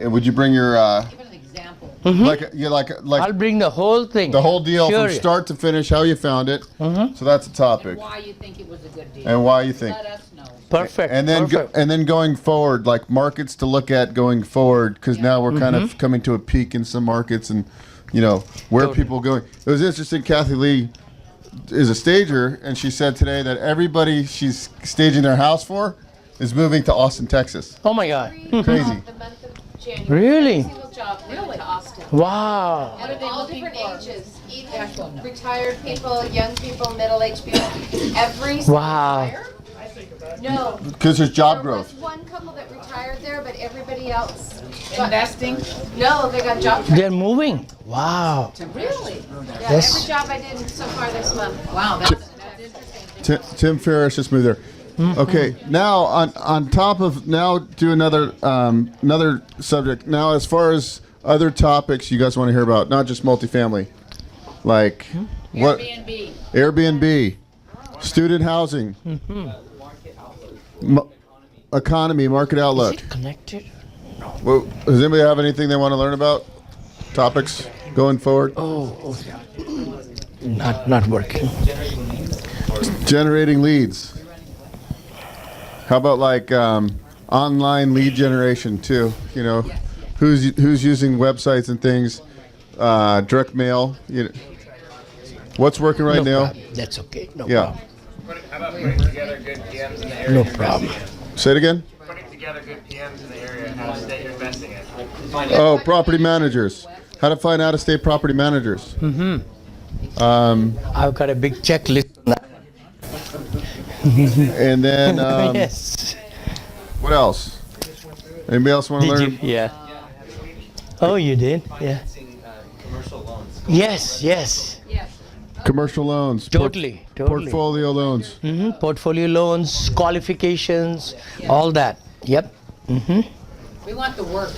[SPEAKER 1] And would you bring your
[SPEAKER 6] Give an example.
[SPEAKER 3] I'll bring the whole thing.
[SPEAKER 1] the whole deal
[SPEAKER 3] Sure.
[SPEAKER 1] from start to finish, how you found it. So that's a topic.
[SPEAKER 6] Why you think it was a good deal.
[SPEAKER 1] And why you think.
[SPEAKER 6] Let us know.
[SPEAKER 3] Perfect.
[SPEAKER 1] And then
[SPEAKER 3] perfect.
[SPEAKER 1] and then going forward, like markets to look at going forward, because now we're kind of coming to a peak in some markets, and where
[SPEAKER 3] Totally.
[SPEAKER 1] people going. It was interesting. Kathy Lee is a stager, and she said today that everybody she's staging their house for is moving to Austin, Texas.
[SPEAKER 3] Oh my God.
[SPEAKER 1] Crazy.
[SPEAKER 8] The month of January.
[SPEAKER 3] Really?
[SPEAKER 8] Every single job moved to Austin.
[SPEAKER 3] Wow.
[SPEAKER 8] And
[SPEAKER 6] they
[SPEAKER 8] all
[SPEAKER 6] looking
[SPEAKER 8] different
[SPEAKER 6] for?
[SPEAKER 8] ages, even
[SPEAKER 6] Cash flow, no.
[SPEAKER 8] retired people, young people, middle-aged people. Every single
[SPEAKER 3] Wow.
[SPEAKER 8] buyer. No,
[SPEAKER 1] Because there's job
[SPEAKER 8] there
[SPEAKER 1] growth.
[SPEAKER 8] was one couple that retired there, but everybody else.
[SPEAKER 6] Investing.
[SPEAKER 8] No, they got job
[SPEAKER 3] They're moving. Wow.
[SPEAKER 8] Really? Yeah,
[SPEAKER 3] Yes.
[SPEAKER 8] every job I did so far this month.
[SPEAKER 6] Wow, that's interesting.
[SPEAKER 1] Tim Ferriss just moved there. Okay, now on top of do another subject. Now, as far as other topics you guys want to hear about, not just multifamily, like what Airbnb, student housing, economy, market
[SPEAKER 3] Is
[SPEAKER 1] outlook.
[SPEAKER 3] it connected?
[SPEAKER 1] Well, does anybody have anything they want to learn about? Topics going forward?
[SPEAKER 3] Oh, not working.
[SPEAKER 1] Generating leads. How about like online lead generation too? Who's using websites and things, direct mail. What's working right
[SPEAKER 3] No
[SPEAKER 1] now?
[SPEAKER 3] problem. That's okay. No
[SPEAKER 1] Yeah.
[SPEAKER 3] problem.
[SPEAKER 4] How about putting together good PMs in the area?
[SPEAKER 3] No problem.
[SPEAKER 1] Say it again.
[SPEAKER 4] Putting together good PMs in the area and how state you're investing in.
[SPEAKER 1] Oh, property managers. How to find out-of-state property managers.
[SPEAKER 3] I've got a big checklist on that.
[SPEAKER 1] And then
[SPEAKER 3] Yes.
[SPEAKER 1] what else? Anybody else want to
[SPEAKER 3] Did
[SPEAKER 1] learn?
[SPEAKER 3] you? Yeah. Oh, you did? Yeah.
[SPEAKER 4] Commercial loans.
[SPEAKER 3] Yes, yes.
[SPEAKER 1] Commercial loans.
[SPEAKER 3] Totally, totally.
[SPEAKER 1] Portfolio loans.
[SPEAKER 3] Portfolio loans, qualifications, all that. Yep.
[SPEAKER 6] We want the work.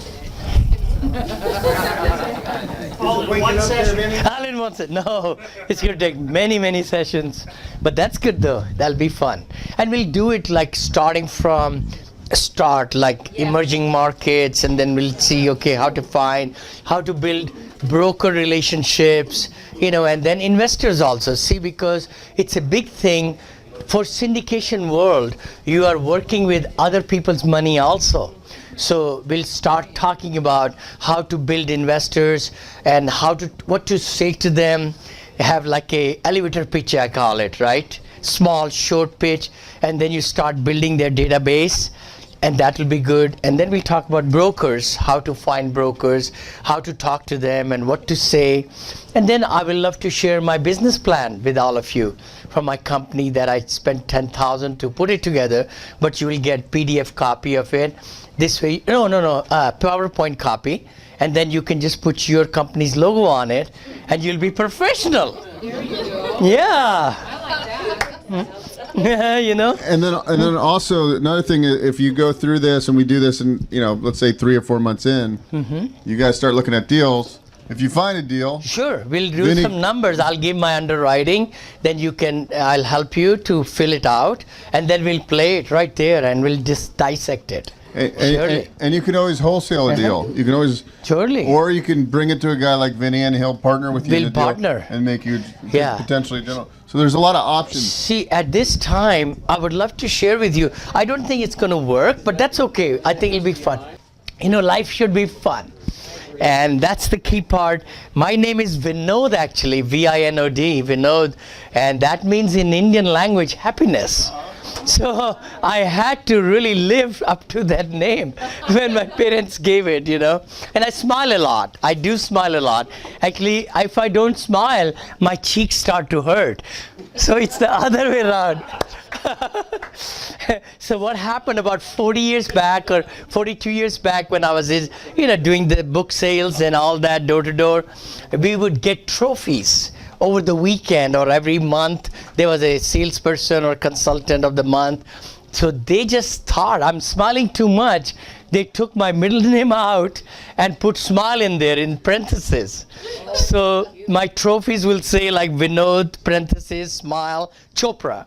[SPEAKER 7] All in one session.
[SPEAKER 3] All in one set. No, it's going to take many, many sessions. But that's good though. That'll be fun. And we'll do it like starting from like emerging markets, and then we'll see, okay, how to build broker relationships, and then investors also see, because it's a big thing for syndication world, you are working with other people's money also. So we'll start talking about how to build investors and what to say to them. Have like a elevator pitch, I call it, right? Small, short pitch, and then you start building their database, and that will be good. And then we'll talk about brokers, how to find brokers, how to talk to them, and what to say. And then I will love to share my business plan with all of you from my company that I spent $10,000 to put it together, but you will get PDF copy of it. This way, PowerPoint copy, and then you can just put your company's logo on it, and you'll be professional.
[SPEAKER 6] There you go.
[SPEAKER 3] Yeah.
[SPEAKER 6] I like that.
[SPEAKER 3] You know.
[SPEAKER 1] And then also another thing, if you go through this and we do this in, let's say 3 or 4 months in, you guys start looking at deals. If you find a deal,
[SPEAKER 3] Sure, we'll do
[SPEAKER 1] Vinny-
[SPEAKER 3] some numbers. I'll give my underwriting, then I'll help you to fill it out, and then we'll play it right there, and we'll just dissect it. Surely.
[SPEAKER 1] and you can always wholesale a deal. You can always,
[SPEAKER 3] Surely.
[SPEAKER 1] or you can bring it to a guy like Vinny, and he'll partner with you.
[SPEAKER 3] We'll
[SPEAKER 1] in a deal
[SPEAKER 3] partner.
[SPEAKER 1] and make you
[SPEAKER 3] Yeah.
[SPEAKER 1] potentially general. So there's a lot of options.
[SPEAKER 3] See, at this time, I would love to share with you. I don't think it's going to work, but that's okay. I think it'll be fun. Life should be fun. And that's the key part. My name is Vinod, actually, Vinod, Vinod, and that means in Indian language, happiness. So I had to really live up to that name when my parents gave it, And I smile a lot. I do smile a lot. Actually, if I don't smile, my cheeks start to hurt. So it's the other way around. So what happened about 40 years back or 42 years back when I was, doing the book sales and all that door to door, we would get trophies. Over the weekend or every month, there was a salesperson or consultant of the month. So they just thought I'm smiling too much. They took my middle name out and put smile in there in parentheses. So my trophies will say like Vinod, parentheses, smile, Chopra.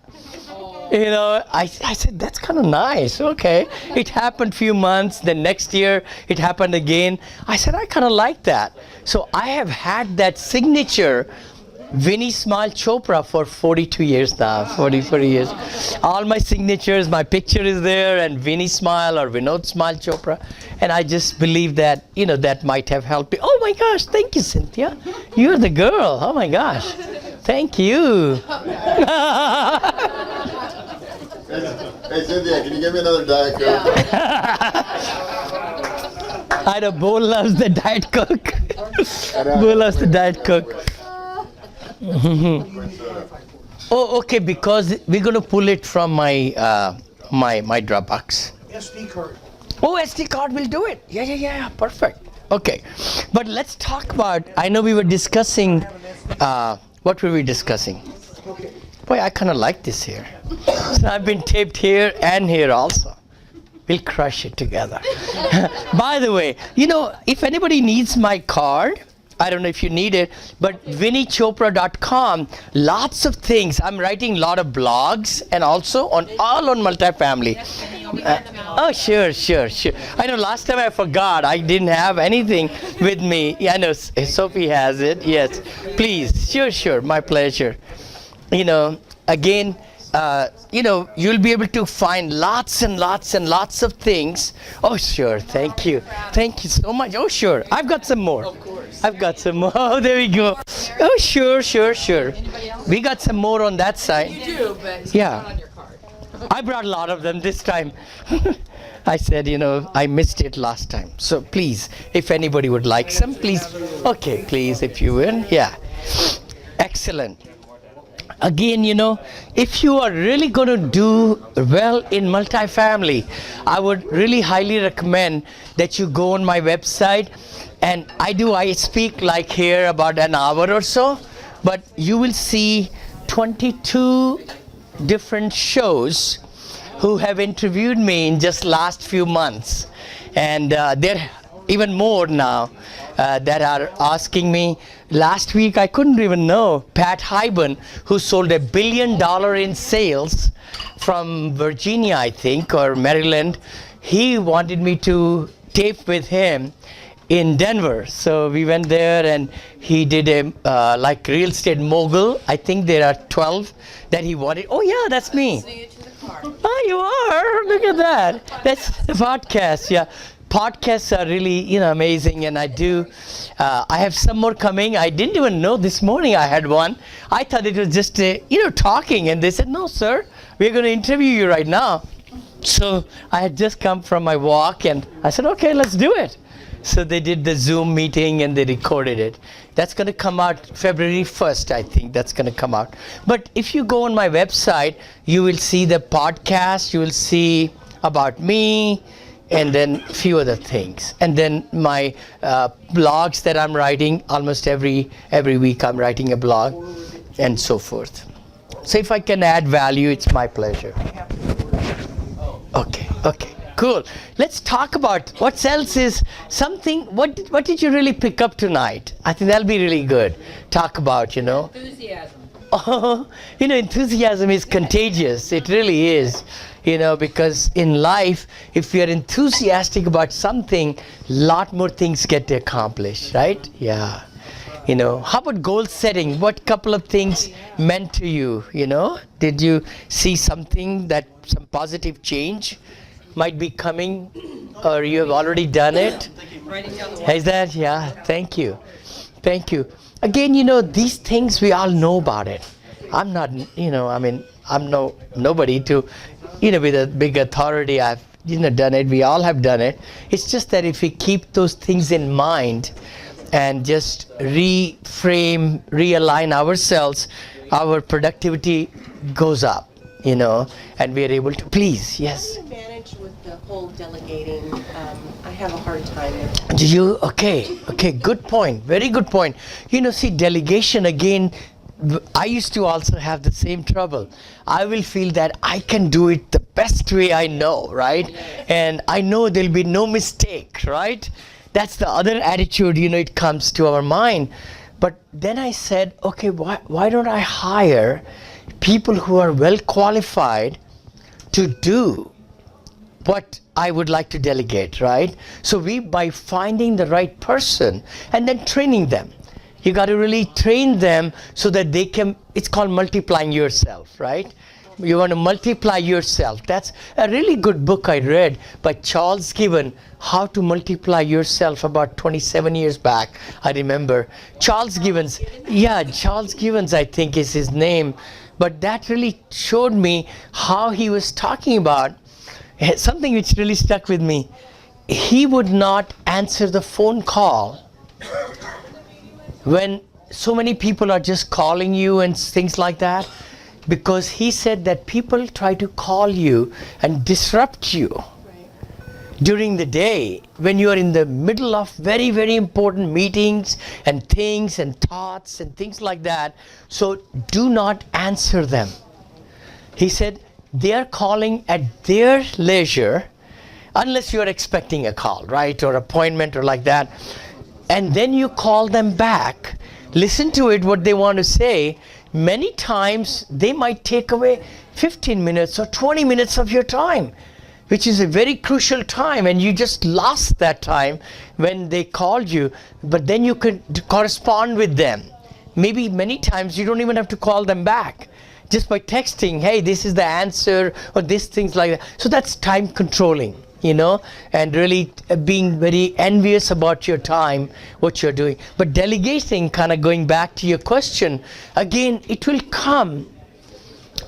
[SPEAKER 3] I said, that's kind of nice. Okay. It happened few months. Then next year, it happened again. I said, I kind of like that. So I have had that signature Vinny Smile Chopra for 42 years now, 40 years. All my signatures, my picture is there, and Vinny Smile or Vinod Smile Chopra. And I just believe that, that might have helped me. Oh my gosh, thank you, Cynthia. You're the girl. Oh my gosh. Thank you.
[SPEAKER 1] Hey Cynthia, can you give me another Diet Coke?
[SPEAKER 3] I know Bo loves the Diet Coke. Bo loves the Diet Coke. Oh, okay, because we're going to pull it from my my Dropbox.
[SPEAKER 5] SD card.
[SPEAKER 3] Oh, SD card will do it. Yeah, perfect. Okay, but let's talk about, I know we were discussing, what were we discussing? Boy, I kind of like this here. So I've been taped here and here also. We'll crush it together. By the way, if anybody needs my card, I don't know if you need it, but VinnyChopra.com, lots of things. I'm writing a lot of blogs and also on multifamily. Oh, sure. I know last time I forgot. I didn't have anything with me. Yeah, I know Sophie has it. Yes, please. Sure. My pleasure. Again, you'll be able to find lots and lots of things. Oh, sure. Thank you so much. Oh, sure. I've got some more. Of course. I've got some more. Oh, there we go. Oh, sure. We got some more on that side.
[SPEAKER 6] You do, but it's
[SPEAKER 3] Yeah.
[SPEAKER 6] not on your card.
[SPEAKER 3] I brought a lot of them this time. I said, I missed it last time. So please, if anybody would like some, please. Okay, please, if you will. Yeah. Excellent. Again, if you are really going to do well in multifamily, I would really highly recommend that you go on my website. And I speak like here about an hour or so, but you will see 22 different shows who have interviewed me in just last few months. And there even more now that are asking me. Last week, I couldn't even know Pat Hyben, who sold $1 billion in sales from Virginia, I think, or Maryland. He wanted me to tape with him in Denver. So we went there, and he did a like real estate mogul. I think there are 12 that he wanted. Oh yeah, that's me. Oh, you are. Look at that. That's the podcast. Yeah, podcasts are really amazing, and I have some more coming. I didn't even know this morning I had one. I thought it was just talking, and they said, no sir, we're going to interview you right now. So I had just come from my walk, and I said, okay, let's do it. So they did the Zoom meeting, and they recorded it. That's going to come out February 1st, I think that's going to come out. But if you go on my website, you will see the podcast, you will see about me, and then a few other things. And then my blogs that I'm writing, almost every week I'm writing a blog, and so forth. So if I can add value, it's my pleasure. Okay, cool. Let's talk about what else is something. What did you really pick up tonight? I think that'll be really good. Talk about,
[SPEAKER 6] Enthusiasm.
[SPEAKER 3] Oh, enthusiasm is contagious. It really is. Because in life, if we are enthusiastic about something, lot more things get accomplished, right? Yeah. How about goal setting? What couple of things meant to you? Did you see something that some positive change might be coming, or you have already done it? Is that? Yeah. Thank you. Again, these things we all know about it. I'm not, I'm nobody to, with a big authority. I've, done it. We all have done it. It's just that if we keep those things in mind and just reframe, realign ourselves, our productivity goes up, and we are able to please. Yes.
[SPEAKER 9] How do you manage with the whole delegating? I have a hard time with that.
[SPEAKER 3] Do you? Okay, good point. Very good point. See, delegation again, I used to also have the same trouble. I will feel that I can do it the best way I know, right? And I know there'll be no mistake, right? That's the other attitude, it comes to our mind. But then I said, okay, why don't I hire people who are well qualified to do what I would like to delegate, right? So by finding the right person and then training them. You got to really train them so that they can, it's called multiplying yourself, right? You want to multiply yourself. That's a really good book I read by Charles Given, How to Multiply Yourself, about 27 years back, I remember. Charles Givens, I think is his name. But that really showed me how he was talking about something which really stuck with me. He would not answer the phone call when so many people are just calling you and things like that, because he said that people try to call you and disrupt you during the day when you are in the middle of very, very important meetings and things and thoughts and things like that. So do not answer them. He said they are calling at their leisure, unless you are expecting a call, right, or appointment or like that. And then you call them back, listen to it, what they want to say. Many times they might take away 15 minutes or 20 minutes of your time, which is a very crucial time, and you just lost that time when they called you. But then you could correspond with them. Maybe many times you don't even have to call them back. Just by texting, hey, this is the answer, or this, things like that. So that's time controlling, and really being very envious about your time, what you're doing. But delegating, kind of going back to your question, again, it will come.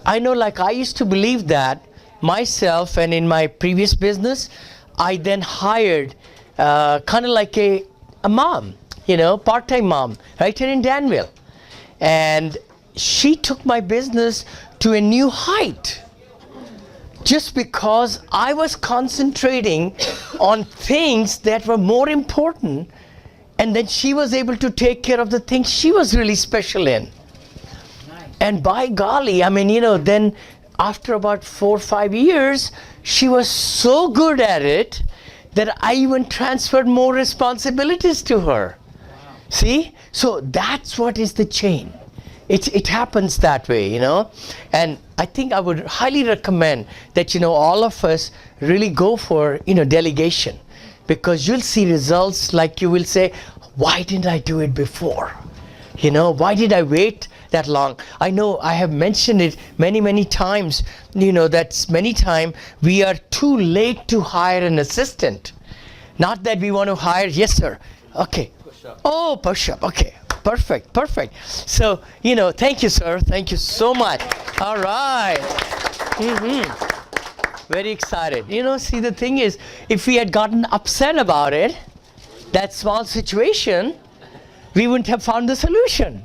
[SPEAKER 3] I know, like I used to believe that myself, and in my previous business, I then hired kind of like a mom, part-time mom, right here in Danville. And she took my business to a new height. Just because I was concentrating on things that were more important, and then she was able to take care of the things she was really special in. Nice. And by golly, then after about 4 or 5 years, she was so good at it that I even transferred more responsibilities to her. Wow. See? So that's what is the chain. It happens that way, and I think I would highly recommend that, all of us really go for, delegation. because you'll see results like you will say, why didn't I do it before? You know, why did I wait that long? I know I have mentioned it many times, you know, that's many times we are too late to hire an assistant. Not that we want to hire, yes sir, okay. Oh, push-up, okay, perfect. So, you know, thank you sir, thank you so much. All right. Very excited. You know, see, the thing is, if we had gotten upset about it, that small situation, we wouldn't have found the solution,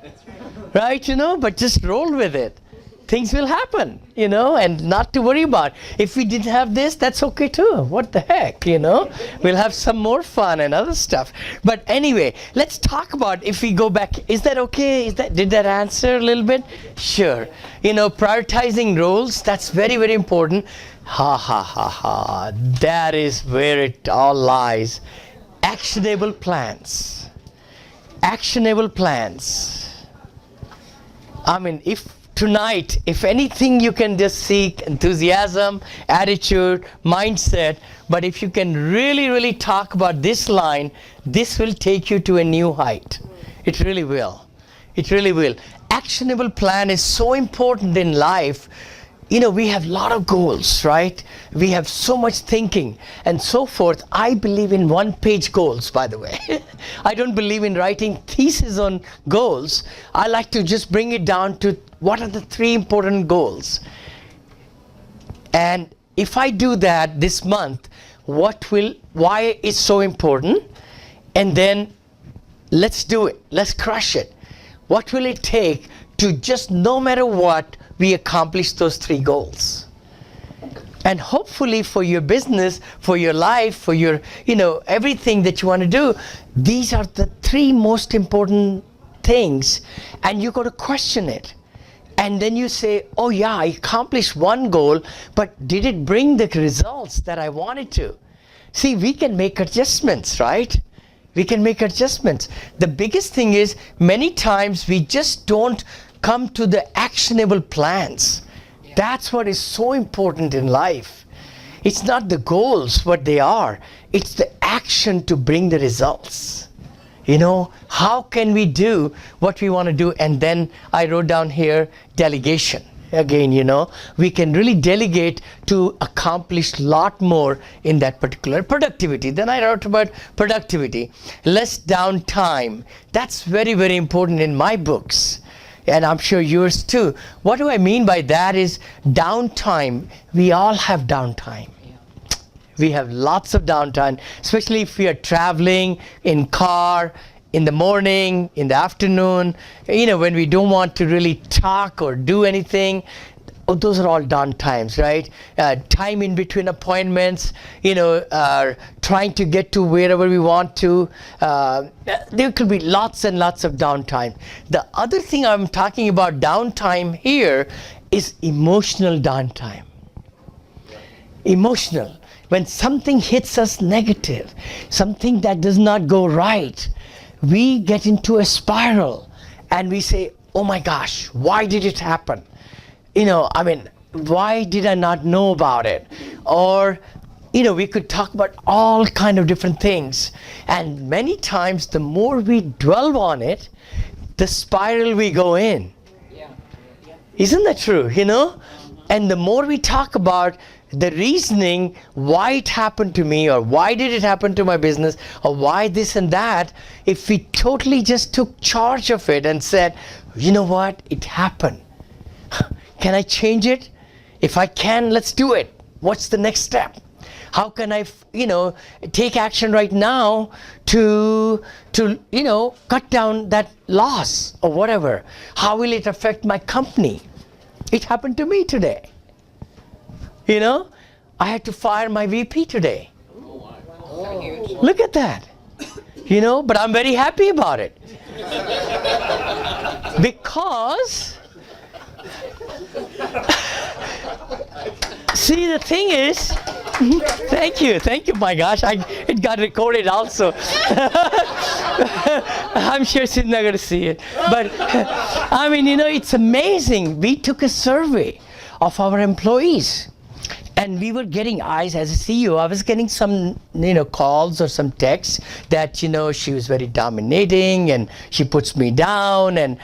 [SPEAKER 3] right? You know, but just roll with it. Things will happen, you know, and not to worry about. If we didn't have this, that's okay too. What the heck, you know? We'll have some more fun and other stuff. But anyway, let's talk about, if we go back, is that okay? Did that answer a little bit? Sure. You know, prioritizing roles, that's very important. That is where it all lies. Actionable plans. Actionable plans. I mean, if anything, you can just seek enthusiasm, attitude, mindset, but if you can really talk about this line, this will take you to a new height. It really will. It really will. Actionable plan is so important in life. You know, we have a lot of goals, right? We have so much thinking and so forth. I believe in one-page goals, by the way. I don't believe in writing theses on goals. I like to just bring it down to what are the 3 important goals. And if I do that this month, why it's so important? And then let's do it. Let's crush it. What will it take to just, no matter what, we accomplish those 3 goals? And hopefully for your business, for your life, for your, you know, everything that you want to do, these are the 3 most important things, and you got to question it. And then you say, oh yeah, I accomplished one goal, but did it bring the results that I wanted to? See, we can make adjustments, right? We can make adjustments. The biggest thing is, many times we just don't come to the actionable plans. That's what is so important in life. It's not the goals, what they are. It's the action to bring the results. You know, how can we do what we want to do? And then I wrote down here, delegation. Again, you know, we can really delegate to accomplish a lot more in that particular productivity. Then I wrote about productivity. Less downtime. That's very important in my books. And I'm sure yours too. What do I mean by that is downtime. We all have downtime. We have lots of downtime, especially if we are traveling in car, in the morning, in the afternoon, you know, when we don't want to really talk or do anything. Oh, those are all downtimes, right? Time in between appointments, you know, trying to get to wherever we want to. There could be lots and lots of downtime. The other thing I'm talking about downtime here is emotional downtime. Emotional. When something hits us negative, something that does not go right, we get into a spiral and we say, oh my gosh, why did it happen? You know, I mean, why did I not know about it? Or, you know, we could talk about all kind of different things. And many times, the more we dwell on it, the spiral we go in. Isn't that true, you know? And the more we talk about the reasoning, why it happened to me, or why did it happen to my business, or why this and that, if we totally just took charge of it and said, you know what, it happened. Can I change it? If I can, let's do it. What's the next step? How can I, you know, take action right now to, you know, cut down that loss or whatever? How will it affect my company? It happened to me today. You know, I had to fire my VP today. Look at that. You know, but I'm very happy about it. Because see, the thing is, thank you, my gosh, it got recorded also. I'm sure she's not going to see it. But I mean, you know, it's amazing. We took a survey of our employees. And we were getting eyes as a CEO. I was getting some, calls or some texts that, she was very dominating and she puts me down and,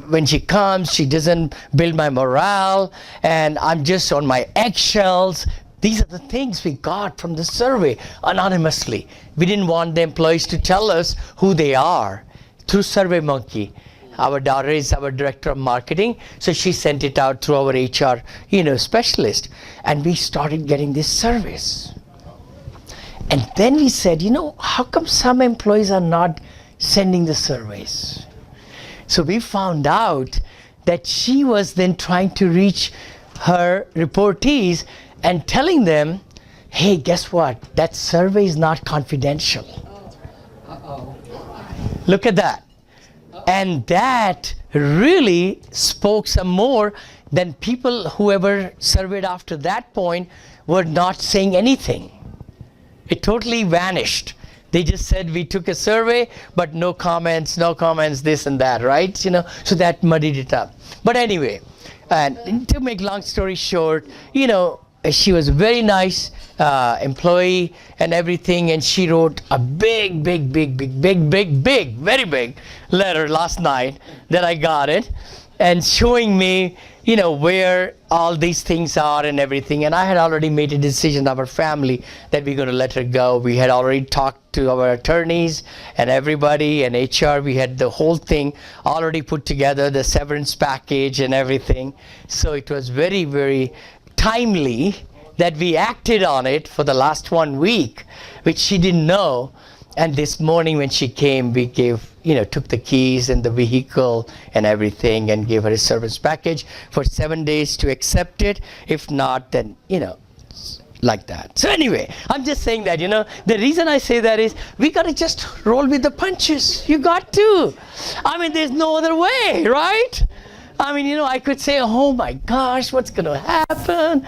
[SPEAKER 3] when she comes, she doesn't build my morale and I'm just on my eggshells. These are the things we got from the survey anonymously. We didn't want the employees to tell us who they are through SurveyMonkey. Our daughter is our director of marketing, so she sent it out through our HR, specialist, and we started getting these surveys. And then we said, how come some employees are not sending the surveys? So we found out that she was then trying to reach her reportees and telling them, hey, guess what? That survey is not confidential. Look at that. And that really spoke some more than people, whoever surveyed after that point, were not saying anything. It totally vanished. They just said we took a survey, but no comments, this and that, right? So that muddied it up. But anyway, and to make long story short, she was a very nice employee and everything, and she wrote a big, very big letter last night that I got it, and showing me, where all these things are and everything. And I had already made a decision, our family, that we're going to let her go. We had already talked to our attorneys and everybody and HR. We had the whole thing already put together, the severance package and everything. So it was very, very timely that we acted on it for the last 1 week, which she didn't know. And this morning when she came, we took the keys and the vehicle and everything and gave her a service package for 7 days to accept it. If not, then, like that. So anyway, I'm just saying that, the reason I say that is we got to just roll with the punches. You got to. There's no other way, right? I could say, oh my gosh, what's going to happen,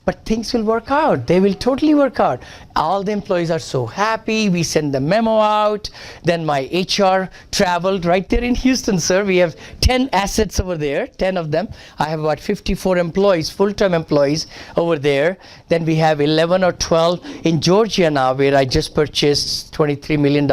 [SPEAKER 3] but things will work out. They will totally work out. All the employees are so happy. We send the memo out. Then my HR traveled right there in Houston, sir. We have 10 assets over there, 10 of them. I have about 54 employees, full-time employees over there. Then we have 11 or 12 in Georgia now, where I just purchased $23 million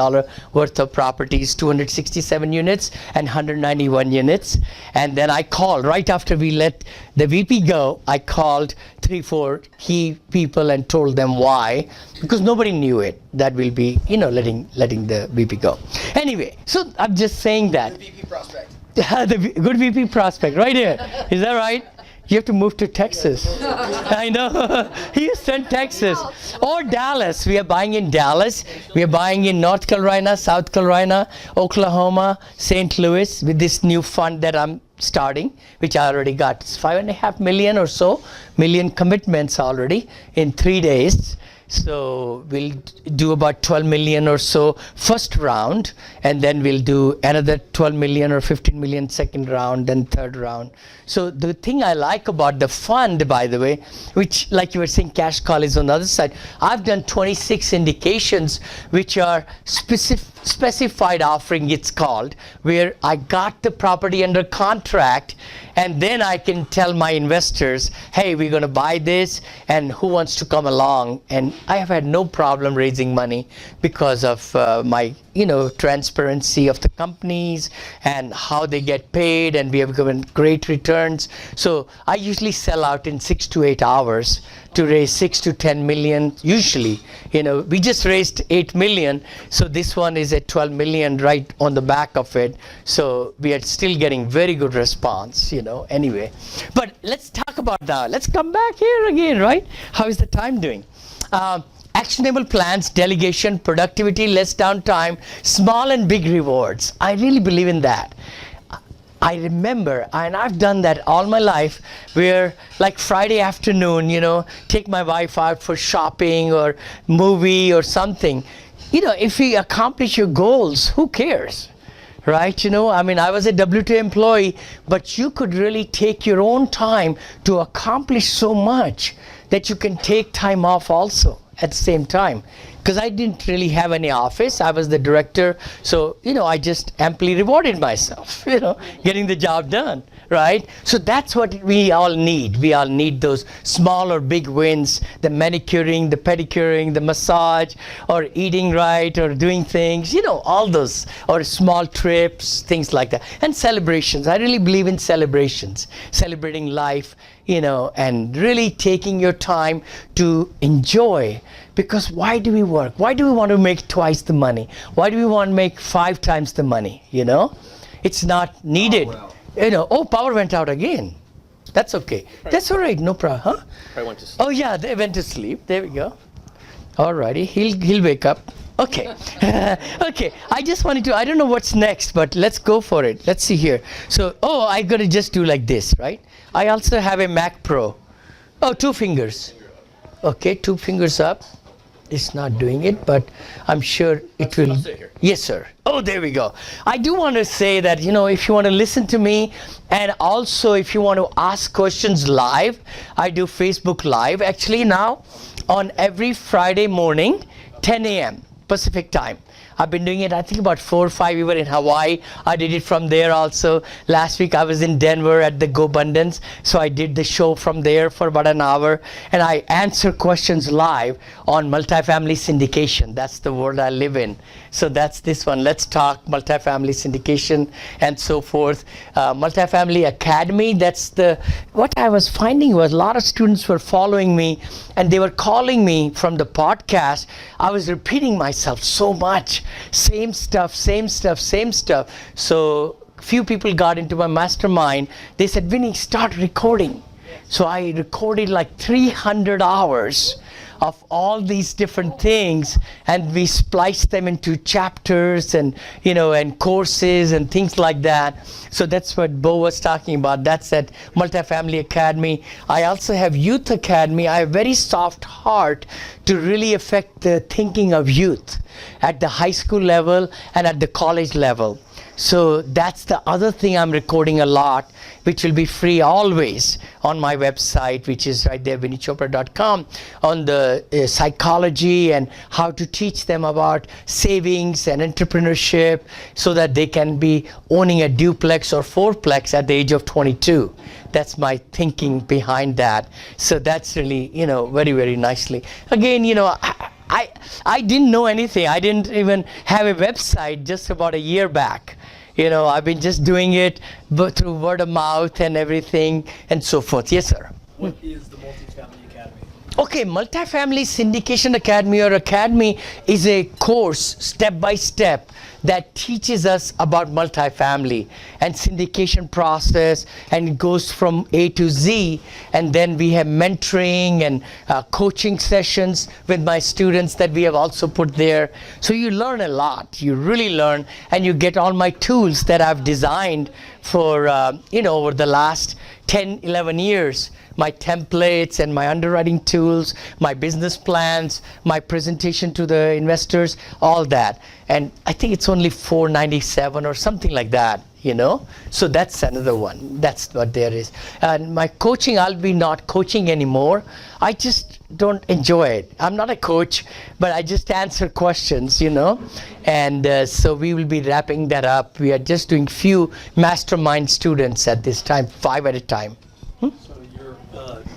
[SPEAKER 3] worth of properties, 267 units and 191 units. And then I called, right after we let the VP go, I called 3-4 key people and told them why, because nobody knew it, that we'll be, letting the VP go. Anyway, so I'm just saying that. The VP prospect. The good VP prospect, right here. Is that right? You have to move to Texas. I know. Houston, Texas. Or Dallas. We are buying in Dallas. We are buying in North Carolina, South Carolina, Oklahoma, St. Louis with this new fund that I'm starting, which I already got. It's 5.5 million or so, million commitments already in 3 days. So we'll do about 12 million or so first round, and then we'll do another 12 million or 15 million second round and third round. So the thing I like about the fund, by the way, which like you were saying, cash call is on the other side. I've done 26 syndications, which are specified offering, it's called, where I got the property under contract, and then I can tell my investors, hey, we're going to buy this, and who wants to come along? And I have had no problem raising money because of my transparency of the companies and how they get paid, and we have given great returns. So I usually sell out in 6 to 8 hours to raise 6 to 10 million usually. We just raised 8 million, so this one is at 12 million right on the back of it. So we are still getting very good response, anyway. But let's talk about that. Let's come back here again, right? How is the time doing? Actionable plans, delegation, productivity, less downtime, small and big rewards. I really believe in that. I remember, and I've done that all my life, where like Friday afternoon, take my wife out for shopping or movie or something. If you accomplish your goals, who cares? Right? I was a W-2 employee, but you could really take your own time to accomplish so much that you can take time off also at the same time. Because I didn't really have any office. I was the director. So, I just amply rewarded myself, getting the job done. right? So that's what we all need. We all need those small or big wins, the manicuring, the pedicuring, the massage, or eating right, or doing things, all those, or small trips, things like that. And celebrations. I really believe in celebrations, celebrating life, and really taking your time to enjoy. Because why do we work? Why do we want to make twice the money? Why do we want to make 5 times the money? It's not needed. Power went out again. That's okay. That's all right. No problem. Huh?
[SPEAKER 4] I went to sleep.
[SPEAKER 3] Oh yeah, they went to sleep. There we go. Alrighty, he'll wake up. Okay. Okay. I just wanted to. I don't know what's next, but let's go for it. Let's see here. So, I gotta just do like this, right? I also have a Mac Pro. 2 fingers. Okay, 2 fingers up. It's not doing it, but I'm sure it will. Yes, sir. Oh, there we go. I do want to say that, if you want to listen to me, and also if you want to ask questions live, I do Facebook Live actually now on every Friday morning, 10 a.m. Pacific time. I've been doing it, I think about 4 or 5. We were in Hawaii. I did it from there also. Last week I was in Denver at the GoBundance. So I did the show from there for about an hour. And I answer questions live on multifamily syndication. That's the world I live in. So that's this one. Let's talk multifamily syndication and so forth. Multifamily Academy, what I was finding was a lot of students were following me and they were calling me from the podcast. I was repeating myself so much. Same stuff. So few people got into my mastermind. They said, Vinny, start recording. So I recorded like 300 hours of all these different things, and we spliced them into chapters and and courses and things like that. So that's what Bo was talking about. That's at Multifamily Academy. I also have Youth Academy. I have a very soft heart to really affect the thinking of youth at the high school level and at the college level. So that's the other thing I'm recording a lot, which will be free always on my website, which is right there, VinnyChopra.com, on the psychology and how to teach them about savings and entrepreneurship so that they can be owning a duplex or fourplex at the age of 22. That's my thinking behind that. So that's really, very, very nicely. Again, I didn't know anything. I didn't even have a website just about a year back. I've been just doing it through word of mouth and everything and so forth. Yes, sir.
[SPEAKER 7] What is the Multifamily Academy?
[SPEAKER 3] Okay, Multifamily Syndication Academy or Academy is a course step by step that teaches us about multifamily and syndication process, and it goes from A to Z. And then we have mentoring and coaching sessions with my students that we have also put there. So you learn a lot. You really learn, and you get all my tools that I've designed for over the last 10, 11 years. My templates and my underwriting tools, my business plans, my presentation to the investors, all that. And I think it's only $497 or something like that, So that's another one. That's what there is. And my coaching, I'll be not coaching anymore. I just don't enjoy it. I'm not a coach, but I just answer questions, And so we will be wrapping that up. We are just doing few mastermind students at this time, 5 at a time.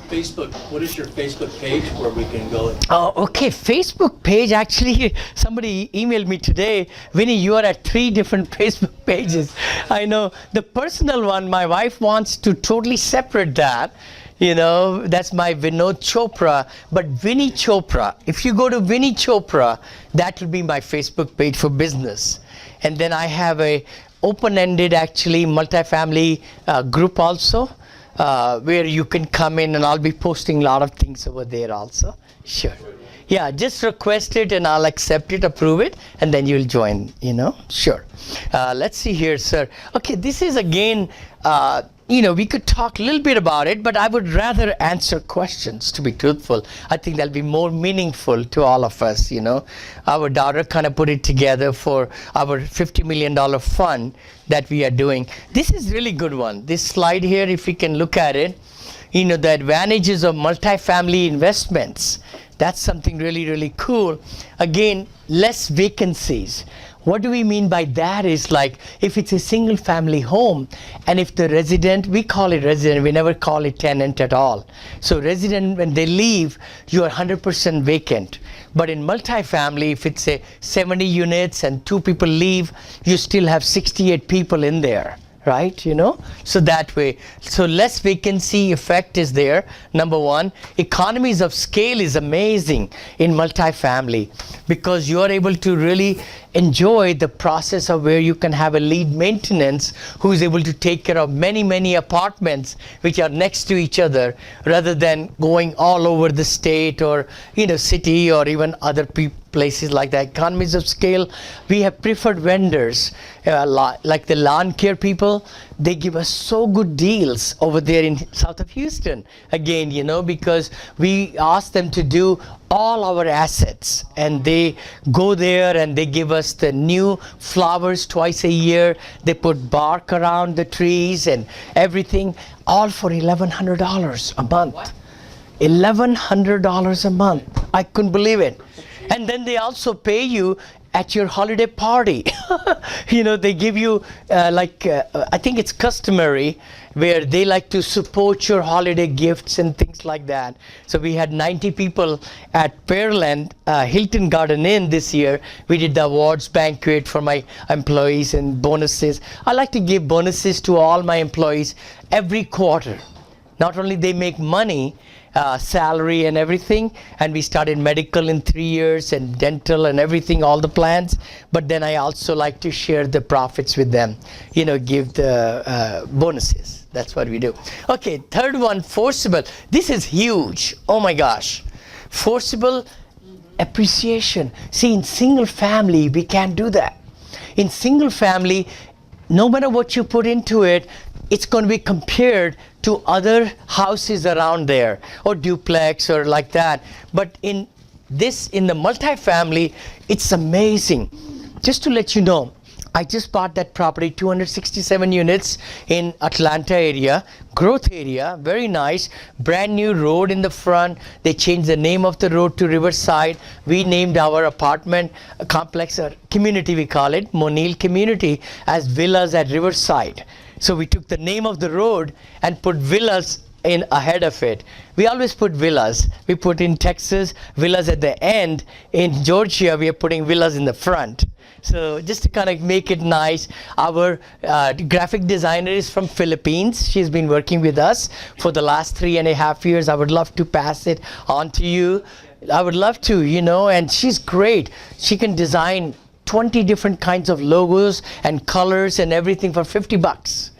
[SPEAKER 10] Facebook, what is your Facebook page where we can go?
[SPEAKER 3] Okay, Facebook page, actually, somebody emailed me today, Vinny, you are at 3 different Facebook pages. I know the personal one, my wife wants to totally separate that. That's my Vinod Chopra, but Vinny Chopra, if you go to Vinny Chopra, that will be my Facebook page for business. And then I have a open-ended, actually, multifamily group also. Where you can come in, and I'll be posting a lot of things over there also. Sure. Yeah, just request it and I'll accept it, approve it, and then you'll join, Sure. Let's see here, sir. Okay, this is again, we could talk a little bit about it, but I would rather answer questions, to be truthful. I think that'll be more meaningful to all of us, Our daughter kind of put it together for our $50 million fund that we are doing. This is really good one. This slide here, if we can look at it, the advantages of multifamily investments. That's something really, really cool. Again, less vacancies. What do we mean by that is like if it's a single family home and if the resident, we call it resident, we never call it tenant at all. So resident, when they leave, you are 100% vacant. But in multifamily, if it's a 70 units and 2 people leave, you still have 68 people in there. Right, you know, so that way, so less vacancy effect is there. Number one, economies of scale is amazing in multifamily because you are able to really enjoy the process of where you can have a lead maintenance who is able to take care of many apartments which are next to each other rather than going all over the state or, you know, city or even other places like that. Economies of scale, we have preferred vendors like the lawn care people. They give us so good deals over there in south of Houston. Again, you know, because we ask them to do all our assets and they go there and they give us the new flowers twice a year. They put bark around the trees and everything, all for $1,100 a month. $1,100 a month. I couldn't believe it. And then they also pay you at your holiday party. You know, they give you I think it's customary where they like to support your holiday gifts and things like that. So we had 90 people at Pearland Hilton Garden Inn this year. We did the awards banquet for my employees and bonuses. I like to give bonuses to all my employees every quarter. Not only they make money, salary and everything, and we started medical in 3 years and dental and everything, all the plans, but then I also like to share the profits with them, you know, give the bonuses. That's what we do. Okay, third one, forcible. This is huge. Oh my gosh. Forcible appreciation. See, in single family, we can't do that. In single family, no matter what you put into it, it's going to be compared to other houses around there or duplex or like that. But in the multifamily, it's amazing. Just to let you know, I just bought that property, 267 units in Atlanta area, growth area, very nice, brand new road in the front. They changed the name of the road to Riverside. We named our apartment complex, or community we call it, Moneil Community, as Villas at Riverside. So we took the name of the road and put villas in ahead of it. We always put villas. We put in Texas villas at the end. In Georgia, we are putting villas in the front. So just to kind of make it nice, our graphic designer is from Philippines. She's been working with us for the last 3.5 years. I would love to pass it on to you. I would love to, you know, and she's great. She can design 20 different kinds of logos and colors and everything for $50.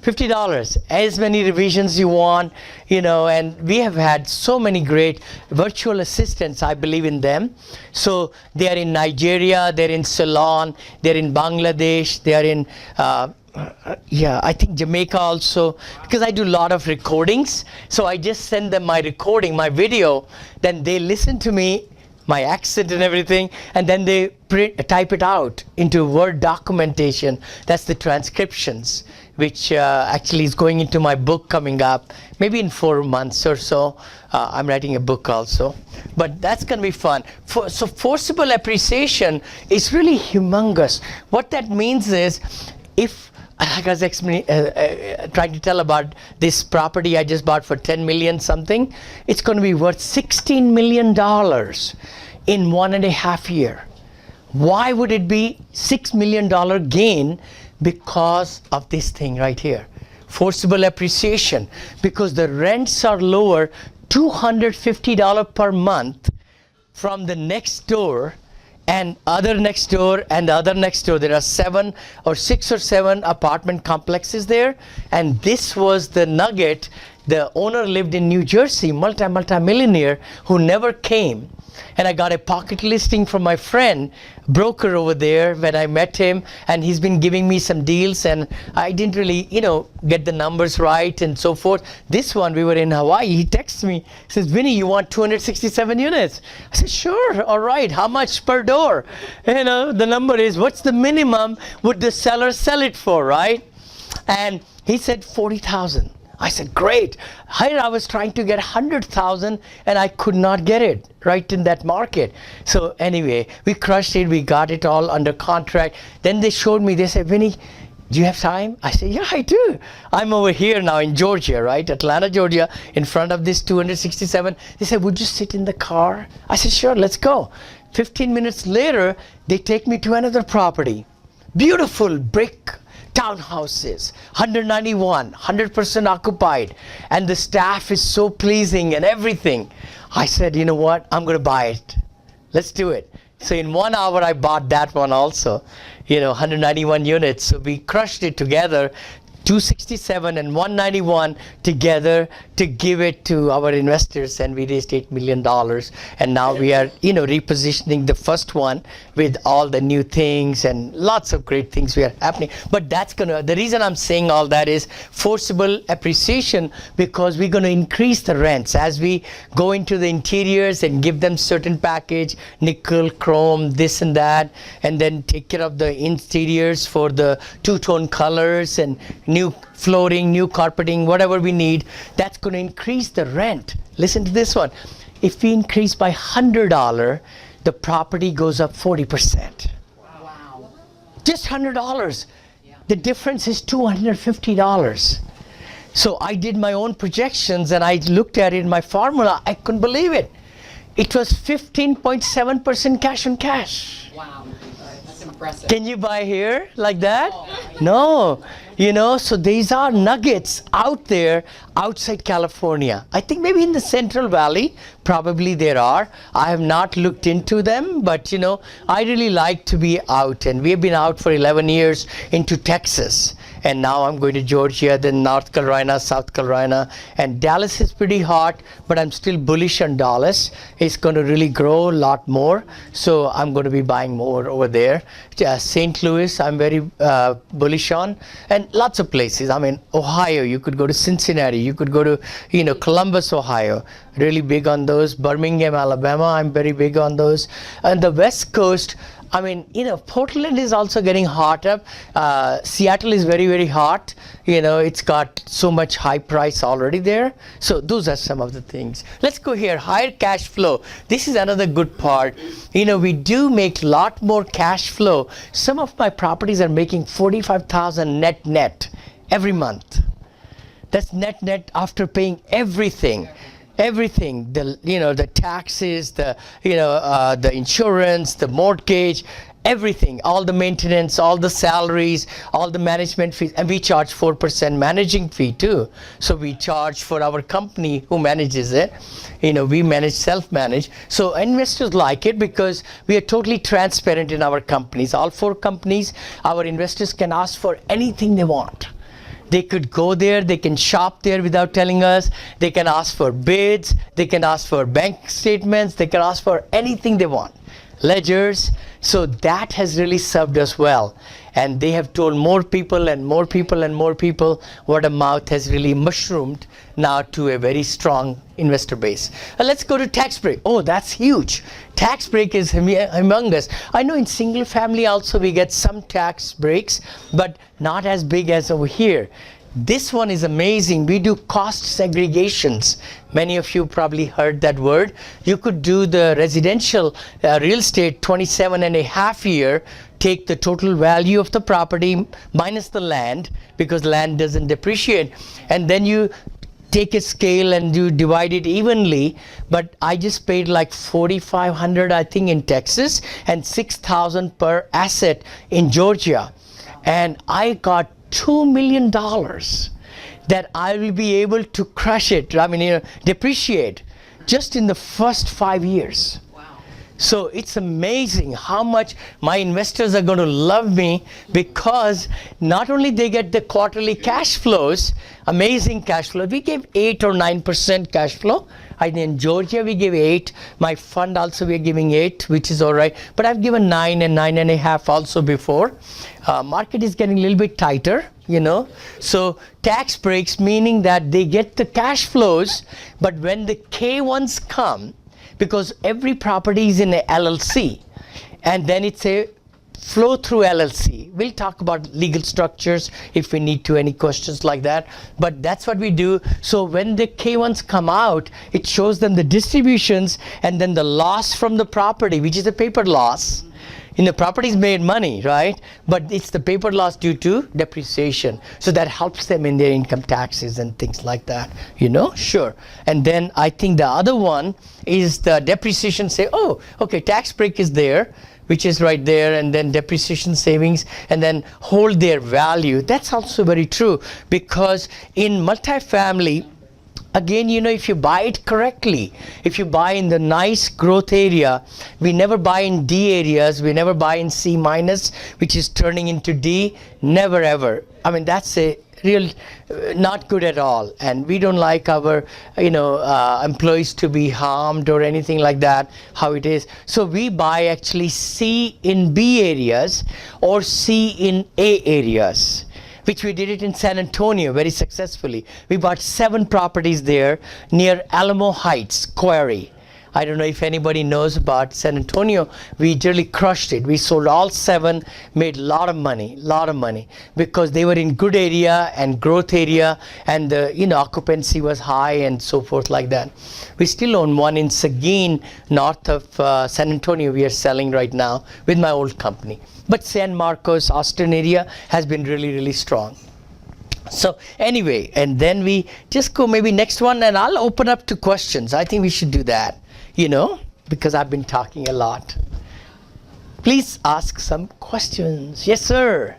[SPEAKER 3] $50, as many revisions you want, you know, and we have had so many great virtual assistants. I believe in them. So they are in Nigeria, they're in Ceylon, they're in Bangladesh, they are in I think Jamaica also, because I do a lot of recordings. So I just send them my recording, my video, then they listen to me, my accent and everything, and then they type it out into Word documentation. That's the transcriptions, which actually is going into my book coming up, maybe in 4 months or so. I'm writing a book also, but that's going to be fun. So forcible appreciation is really humongous. What that means is, if I was trying to tell about this property I just bought for $10 million something, it's going to be worth $16 million in 1.5 years. Why would it be $6 million gain? Because of this thing right here, forcible appreciation, because the rents are lower, $250 per month from the next door and other next door and the other next door. There are 6 or 7 apartment complexes there, and this was the nugget. The owner lived in New Jersey, multi-millionaire who never came. And I got a pocket listing from my friend, broker over there, when I met him, and he's been giving me some deals, and I didn't really, you know, get the numbers right and so forth. This one, we were in Hawaii, he texts me, says, Vinny, you want 267 units? I said, sure, all right, how much per door? You know, the number is, what's the minimum would the seller sell it for, right? And he said 40,000. I said, great. Here I was trying to get 100,000 and I could not get it right in that market. So anyway, we crushed it. We got it all under contract. Then they showed me, they said, Vinny, do you have time? I said, yeah, I do. I'm over here now in Georgia, right? Atlanta, Georgia, in front of this 267. They said, would you sit in the car? I said, sure, let's go. 15 minutes later, they take me to another property. Beautiful brick townhouses, 191, 100% occupied, and the staff is so pleasing and everything. I said, you know what, I'm going to buy it. Let's do it. So in 1 hour, I bought that one also, 191 units. So we crushed it together, 267 and 191 together to give it to our investors, and we raised $8 million. And now we are, repositioning the first one with all the new things and lots of great things we are happening. But the reason I'm saying all that is forcible appreciation, because we're going to increase the rents as we go into the interiors and give them certain package, nickel, chrome, this and that, and then take care of the interiors for the two-tone colors and new flooring, new carpeting, whatever we need. That's going to increase the rent. Listen to this one. If we increase by $100, the property goes up 40%.
[SPEAKER 6] Wow.
[SPEAKER 3] Just $100. The difference is $250. So I did my own projections and I looked at it in my formula. I couldn't believe it. It was 15.7% cash on cash.
[SPEAKER 6] Wow. That's impressive.
[SPEAKER 3] Can you buy here like that? No. So these are nuggets out there outside California. I think maybe in the Central Valley, probably there are. I have not looked into them, but I really like to be out. And we have been out for 11 years into Texas. And now I'm going to Georgia, then North Carolina, South Carolina. And Dallas is pretty hot, but I'm still bullish on Dallas. It's going to really grow a lot more. So I'm going to be buying more over there. St. Louis, I'm very bullish on. And lots of places. I mean, Ohio, you could go to Cincinnati. You could go to, Columbus, Ohio. Really big on those. Birmingham, Alabama, I'm very big on those. And the West Coast, I mean, Portland is also getting hot up. Seattle is very, very hot. It's got so much high price already there. So those are some of the things. Let's go here. Higher cash flow. This is another good part. We do make a lot more cash flow. Some of my properties are making $45,000 net every month. That's net after paying everything. Everything, the taxes, the insurance, the mortgage, everything, all the maintenance, all the salaries, all the management fees, and we charge 4% managing fee too. So we charge for our company who manages it. We manage, self-manage. So investors like it because we are totally transparent in our companies. All 4 companies, our investors can ask for anything they want. They could go there, they can shop there without telling us, they can ask for bids, they can ask for bank statements, they can ask for anything they want, ledgers. So that has really served us well. And they have told more people and more people and more people. Word of mouth has really mushroomed now to a very strong investor base. Let's go to tax break. Oh, that's huge. Tax break is humongous. I know in single family also we get some tax breaks, but not as big as over here. This one is amazing. We do cost segregations. Many of you probably heard that word. You could do the residential real estate 27 and a half year, take the total value of the property minus the land, because land doesn't depreciate, and then you take a scale and you divide it evenly. But I just paid like $4,500 I think in Texas and $6,000 per asset in Georgia, and I got $2 million that I will be able to crush it, depreciate just in the first 5 years. So it's amazing how much my investors are going to love me, because not only they get the quarterly cash flows, amazing cash flow. We gave 8 or 9% cash flow. In Georgia we give 8. My fund also we are giving 8, which is all right. But I've given 9 and 9.5 also before. Market is getting a little bit tighter, So tax breaks, meaning that they get the cash flows, but when the K1s come, because every property is in a LLC, and then it's a flow through LLC. We'll talk about legal structures if we need to, any questions like that. But that's what we do. So when the K1s come out, it shows them the distributions and then the loss from the property, which is a paper loss. The property's made money, right? But it's the paper loss due to depreciation. So that helps them in their income taxes and things like that, Sure. And then I think the other one is the depreciation. Say, oh, okay, tax break is there, which is right there, and then depreciation savings, and then hold their value. That's also very true, because in multifamily, again, if you buy it correctly, if you buy in the nice growth area, we never buy in D areas, we never buy in C minus, which is turning into D, never ever. I mean, that's a real not good at all, and we don't like our employees to be harmed or anything like that, how it is. So we buy actually C in B areas or C in A areas, which we did it in San Antonio very successfully. We bought 7 properties there near Alamo Heights Quarry. I don't know if anybody knows about San Antonio. We really crushed it. We sold all 7, made a lot of money, because they were in good area and growth area, and the occupancy was high and so forth like that. We still own one in Seguin, north of San Antonio. We are selling right now with my old company. But San Marcos, Austin area has been really, really strong. So anyway, and then we just go maybe next one, and I'll open up to questions. I think we should do that, because I've been talking a lot. Please ask some questions. Yes, sir.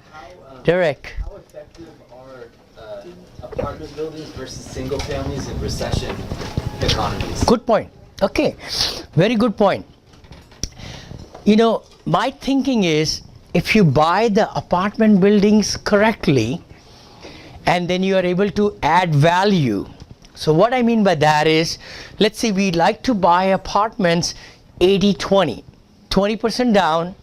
[SPEAKER 3] Derek.
[SPEAKER 11] How effective are apartment buildings versus single families in recession economies?
[SPEAKER 3] Good point. Okay, very good point. My thinking is, if you buy the apartment buildings correctly, and then you are able to add value. So what I mean by that is, let's say we like to buy apartments 80-20. 20% down,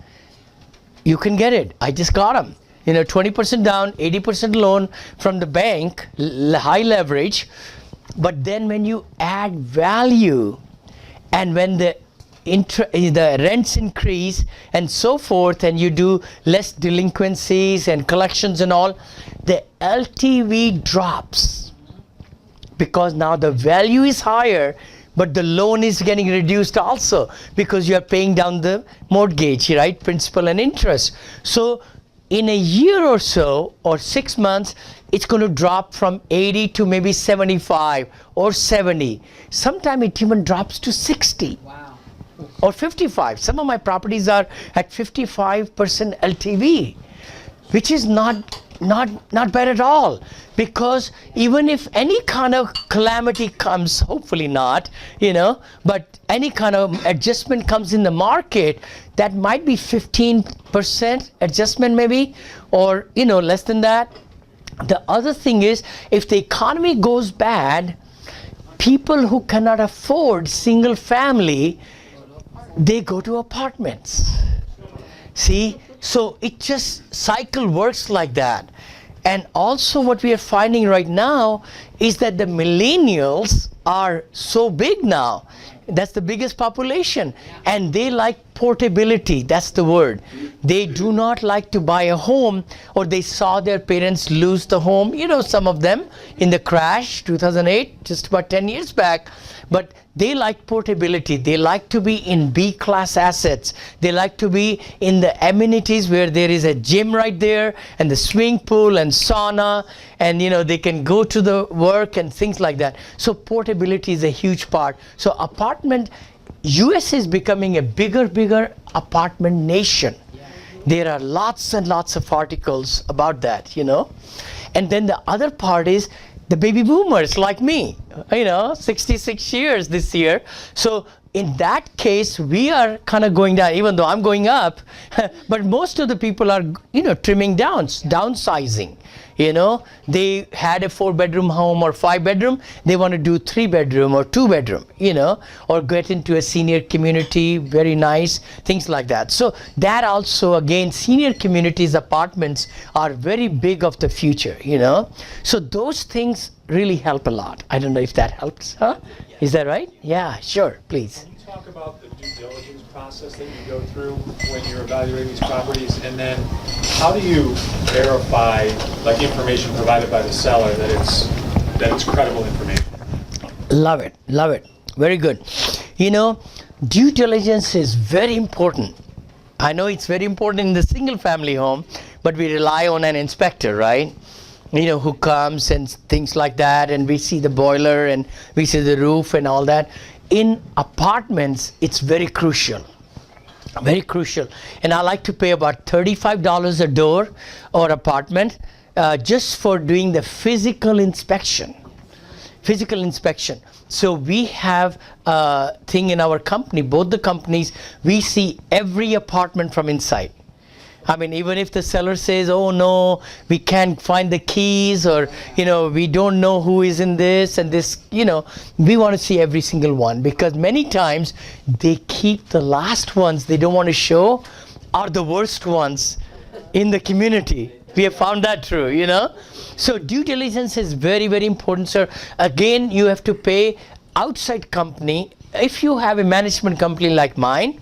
[SPEAKER 3] you can get it. I just got them. 20% down, 80% loan from the bank, high leverage. But then when you add value, and when the rents increase and so forth, and you do less delinquencies and collections and all, the LTV drops, because now the value is higher, but the loan is getting reduced also, because you are paying down the mortgage, right? Principal and interest. So in a year or so, or 6 months, it's going to drop from 80 to maybe 75 or 70. Sometimes it even drops to 60.
[SPEAKER 6] Wow.
[SPEAKER 3] Or 55. Some of my properties are at 55% LTV, which is not bad at all, because even if any kind of calamity comes, hopefully not, but any kind of adjustment comes in the market, that might be 15% adjustment maybe, or less than that. The other thing is, if the economy goes bad, people who cannot afford single family, they go to apartments. See, so it just cycle works like that. And also what we are finding right now is that the millennials are so big now. That's the biggest population, and they like portability. That's the word. They do not like to buy a home, or they saw their parents lose the home, some of them in the crash 2008, just about 10 years back. But they like portability. They like to be in B-class assets. They like to be in the amenities where there is a gym right there, and the swimming pool and sauna, and they can go to the work and things like that. So portability is a huge part. So apartment, US is becoming a bigger apartment nation. There are lots and lots of articles about that, And then the other part is the baby boomers like me, 66 years this year. So in that case, we are kind of going down, even though I'm going up, but most of the people are, trimming down, downsizing. They had a 4-bedroom home or 5-bedroom, they want to do 3-bedroom or 2-bedroom, or get into a senior community, very nice, things like that. So that also, again, senior communities, apartments are very big of the future, So those things really help a lot. I don't know if that helps, huh? Is that right? Yeah, sure, please.
[SPEAKER 12] Can you talk about the due diligence process that you go through when you're evaluating these properties? And then how do you verify, like, information provided by the seller that it's credible information?
[SPEAKER 3] Love it, love it. Very good. You know, due diligence is very important. I know it's very important in the single family home, but we rely on an inspector, right? You know, who comes and things like that, and we see the boiler and we see the roof and all that. In apartments, it's very crucial. Very crucial. And I like to pay about $35 a door or apartment just for doing the physical inspection. Physical inspection. So we have a thing in our company, both the companies, we see every apartment from inside. I mean, even if the seller says, oh no, we can't find the keys, or, you know, we don't know who is in this and this, you know, we want to see every single one, because many times they keep the last ones they don't want to show are the worst ones in the community. We have found that true, you know. So due diligence is very, very important, sir. Again, you have to pay outside company. If you have a management company like mine,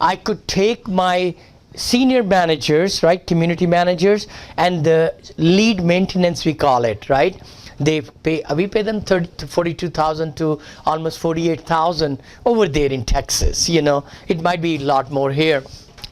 [SPEAKER 3] I could take my senior managers, right, community managers, and the lead maintenance, we call it, right? We pay them $30,000 to $42,000 to almost $48,000 over there in Texas. You know, it might be a lot more here,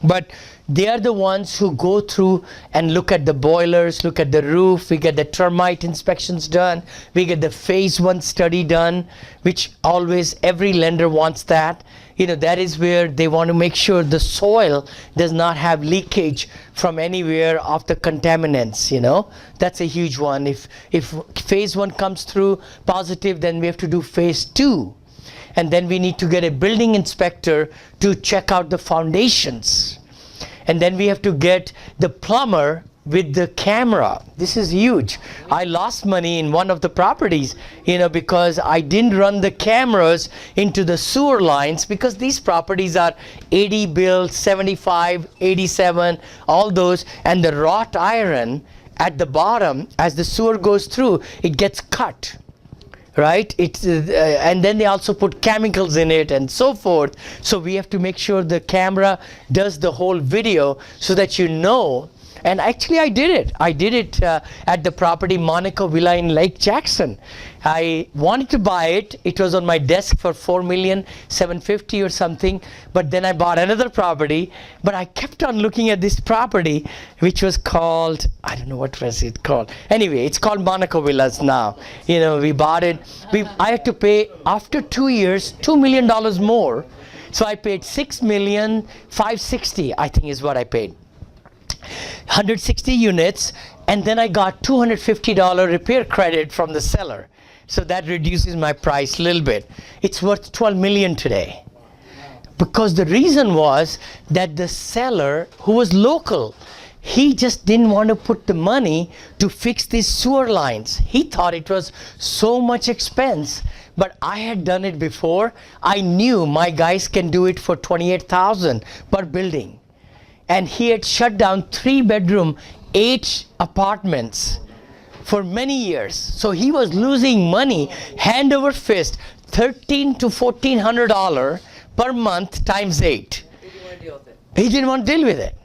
[SPEAKER 3] but they are the ones who go through and look at the boilers, look at the roof. We get the termite inspections done. We get the phase 1 study done, which always every lender wants that. You know, that is where they want to make sure the soil does not have leakage from anywhere of the contaminants, you know. That's a huge one. If phase 1 comes through positive, then we have to do phase 2. And then we need to get a building inspector to check out the foundations. And then we have to get the plumber with the camera. This is huge. I lost money in one of the properties, you know, because I didn't run the cameras into the sewer lines, because these properties are 80 built, 75, 87, all those, and the wrought iron at the bottom, as the sewer goes through, it gets cut. Right? And then they also put chemicals in it and so forth. So we have to make sure the camera does the whole video so that you know. And actually I did it. I did it at the property Monaco Villa in Lake Jackson. I wanted to buy it. It was on my desk for $4,750,000 or something. But then I bought another property. But I kept on looking at this property, which was called, I don't know what was it called. Anyway, it's called Monaco Villas now. You know, we bought it. I had to pay, after 2 years, $2 million more. So I paid $6,560,000, I think is what I paid. 160 units, and then I got $250 repair credit from the seller. So that reduces my price a little bit. It's worth $12 million today. Because the reason was that the seller, who was local, he just didn't want to put the money to fix these sewer lines. He thought it was so much expense. But I had done it before. I knew my guys can do it for $28,000 per building. And he had shut down 3-bedroom, 8 apartments for many years. So he was losing money hand over fist, $1,300 to $1,400 per month times 8. He didn't want to deal with it. He didn't want to deal with it.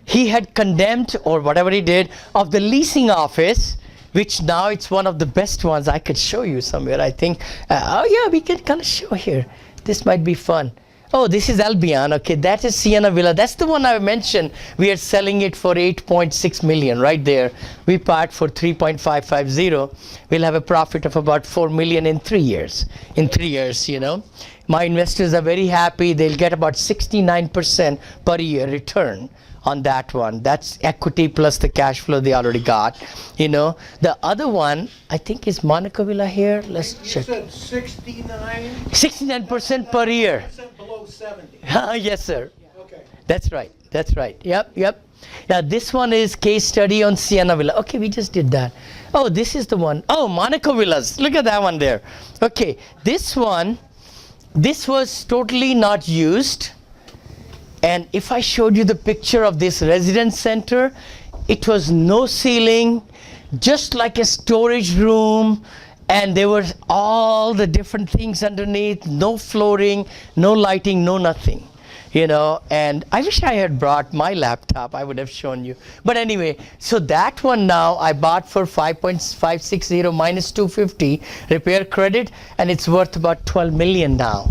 [SPEAKER 3] He had condemned, or whatever he did, of the leasing office, which now it's one of the best ones. I could show you somewhere, I think. Oh yeah, we can kind of show here. This might be fun. Oh, this is Albion. Okay, that is Sienna Villa. That's the one I mentioned. We are selling it for $8.6 million right there. We part for $3.550. We'll have a profit of about $4 million in 3 years. In 3 years, you know. My investors are very happy. They'll get about 69% per year return on that one. That's equity plus the cash flow they already got. You know, the other one I think is Monaco Villa here. Let's check.
[SPEAKER 5] You said 69?
[SPEAKER 3] 69% per year.
[SPEAKER 5] Below 70.
[SPEAKER 3] Yes, sir.
[SPEAKER 5] Okay.
[SPEAKER 3] That's right. That's right. Yep, yep. Now this one is case study on Sienna Villa. Okay, we just did that. Oh, this is the one. Oh, Monaco Villas. Look at that one there. Okay, this one, this was totally not used. And if I showed you the picture of this residence center, it was no ceiling, just like a storage room, And there were all the different things underneath, no flooring, no lighting, no nothing, you know. And I wish I had brought my laptop, I would have shown you. But anyway, so that one now I bought for 5.560 minus 250 repair credit, and it's worth about 12 million now,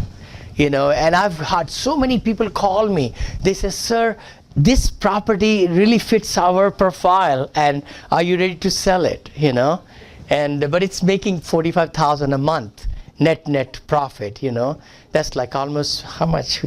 [SPEAKER 3] you know. And I've had so many people call me. They say, sir, this property really fits our profile, and are you ready to sell it, you know? And but it's making 45,000 a month net profit, you know. That's like almost how much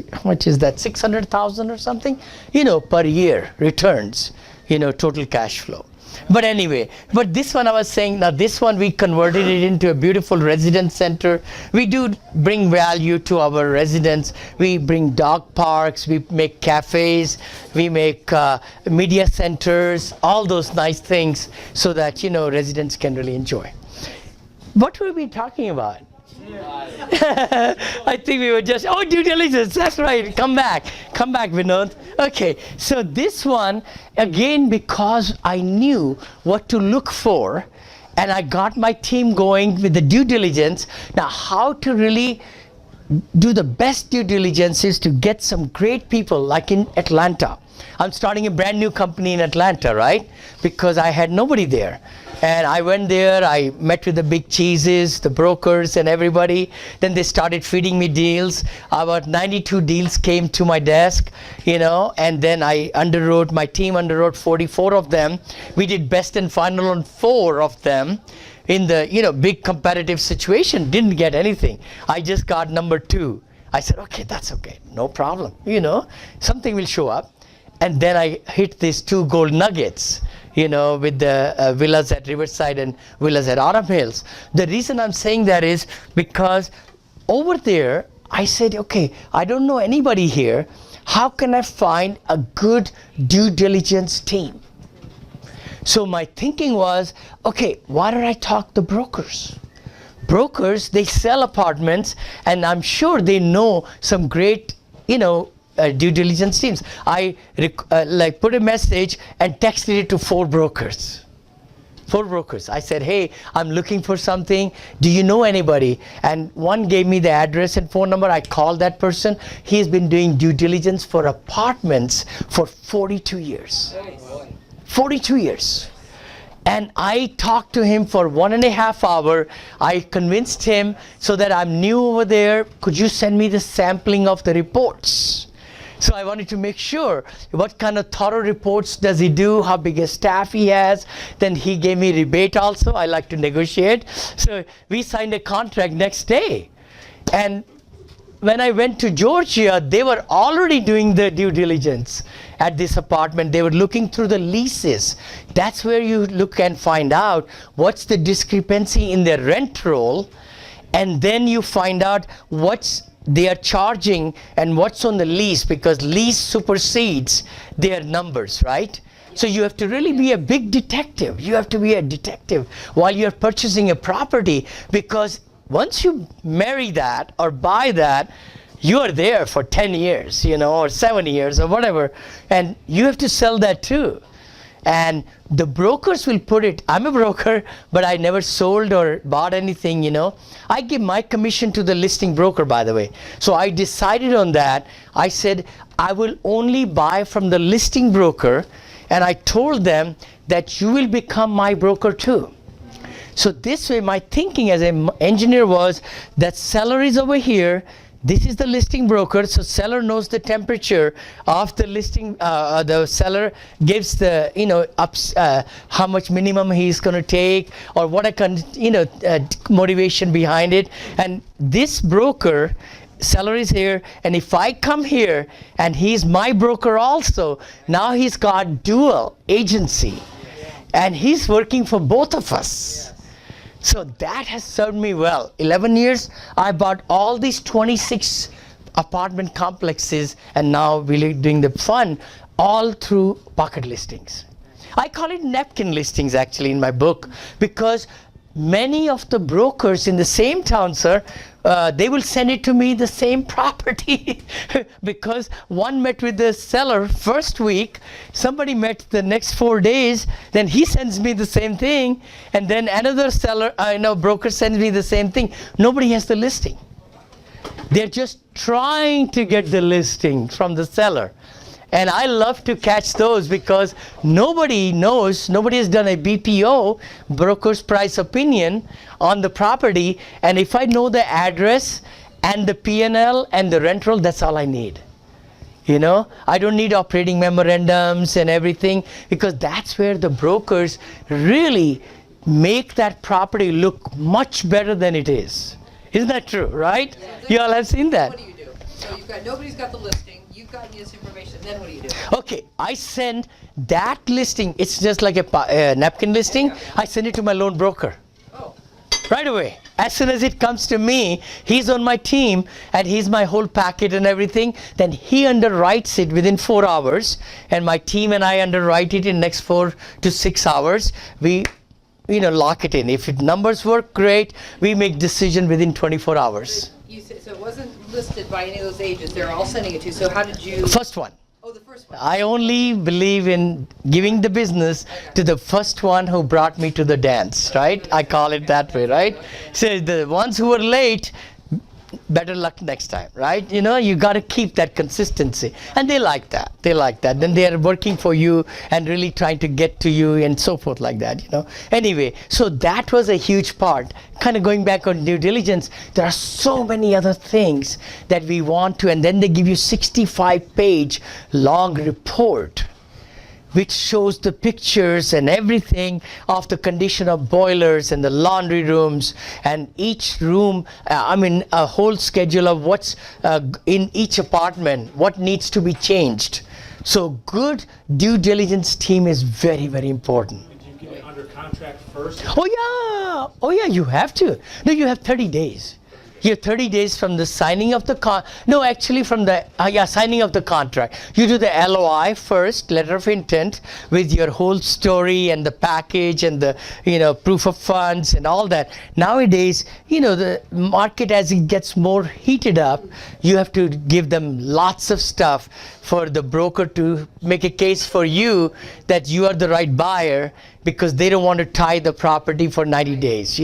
[SPEAKER 3] is that, 600,000 or something, you know, per year returns, you know, total cash flow. But anyway, but this one I was saying, now this one we converted it into a beautiful residence center. We do bring value to our residents. We bring dog parks, we make cafes, we make media centers, all those nice things so that, you know, residents can really enjoy. What were we talking about? I think we were just, oh, due diligence, that's right, come back, Vinod. Okay, so this one, again, because I knew what to look for, and I got my team going with the due diligence. Now, how to really do the best due diligence is to get some great people, like in Atlanta. I'm starting a brand new company in Atlanta, right? Because I had nobody there. And I went there, I met with the big cheeses, the brokers and everybody. Then they started feeding me deals. About 92 deals came to my desk, you know, and then my team underwrote 44 of them. We did best and final on 4 of them. In the, you know, big competitive situation, didn't get anything. I just got number 2. I said, okay, that's okay, no problem, you know, something will show up. And then I hit these 2 gold nuggets, you know, with the villas at Riverside and villas at Autumn Hills. The reason I'm saying that is because over there, I said, okay, I don't know anybody here. How can I find a good due diligence team? So my thinking was, okay, why don't I talk to brokers? Brokers, they sell apartments, and I'm sure they know some great, you know, due diligence teams. I like put a message and texted it to 4 brokers. 4 brokers. I said, hey, I'm looking for something. Do you know anybody? And one gave me the address and phone number. I called that person. He's been doing due diligence for apartments for 42 years. 42 years. And I talked to him for 1.5 hours. I convinced him so that I'm new over there. Could you send me the sampling of the reports? So I wanted to make sure what kind of thorough reports does he do, how big a staff he has. Then he gave me rebate also. I like to negotiate. So we signed a contract next day. And when I went to Georgia, they were already doing the due diligence at this apartment. They were looking through the leases. That's where you look and find out what's the discrepancy in their rent roll. And then you find out what's they are charging and what's on the lease, because lease supersedes their numbers, right? So you have to really be a big detective. You have to be a detective while you're purchasing a property, because once you marry that or buy that, you are there for 10 years, you know, or 7 years or whatever, and you have to sell that too. And the brokers will put it, I'm a broker, but I never sold or bought anything, you know. I give my commission to the listing broker, by the way. So I decided on that. I said, I will only buy from the listing broker, and I told them that you will become my broker too. So this way, my thinking as an engineer was that seller is over here, this is the listing broker, so seller knows the temperature of the listing. The seller gives the, you know, how much minimum he's going to take, or what motivation behind it. And this broker, seller is here, and if I come here and he's my broker also, now he's got dual agency, and he's working for both of us. So that has served me well. 11 years, I bought all these 26 apartment complexes, and now we're doing the fun all through pocket listings. I call it napkin listings actually in my book, because many of the brokers in the same town, sir, they will send it to me the same property because one met with the seller first week, somebody met the next 4 days, then he sends me the same thing, and then another seller, broker sends me the same thing. Nobody has the listing. They're just trying to get the listing from the seller. And I love to catch those because nobody knows, nobody has done a BPO, broker's price opinion, on the property. And if I know the address and the P&L and the rent roll, that's all I need. I don't need operating memorandums and everything, because that's where the brokers really make that property look much better than it is. Isn't that true, right? You all have seen that.
[SPEAKER 6] What do you do? So nobody's got the listing. You've gotten this information. Then what do you do?
[SPEAKER 3] Okay, I send that listing. It's just like a napkin listing. I send it to my loan broker.
[SPEAKER 6] Oh.
[SPEAKER 3] Right away. As soon as it comes to me, he's on my team and he's my whole packet and everything. Then he underwrites it within 4 hours, and my team and I underwrite it in next 4 to 6 hours. We lock it in. If numbers work, great. We make decision within 24 hours.
[SPEAKER 6] So it wasn't listed by any of those agents. They're all sending it to you. So how did you?
[SPEAKER 3] First one.
[SPEAKER 6] Oh, the first one.
[SPEAKER 3] I only believe in giving the business to the first one who brought me to the dance, right? I call it that way, right? So the ones who were late, better luck next time, right? You got to keep that consistency, and they like that. Then they are working for you and really trying to get to you and so forth like that. Anyway, so that was a huge part. Kind of going back on due diligence, there are so many other things that we want to, and then they give you 65-page long report which shows the pictures and everything of the condition of boilers and the laundry rooms and each room, a whole schedule of what's in each apartment, what needs to be changed. So good due diligence team is very, very important.
[SPEAKER 12] Did you get it under contract first?
[SPEAKER 3] Oh yeah, you have to. No, you have 30 days. You have 30 days from the signing of the signing of the contract. You do the LOI first, letter of intent, with your whole story and the package and the proof of funds and all that. Nowadays, the market, as it gets more heated up, you have to give them lots of stuff for the broker to make a case for you that you are the right buyer, because they don't want to tie the property for 90 days,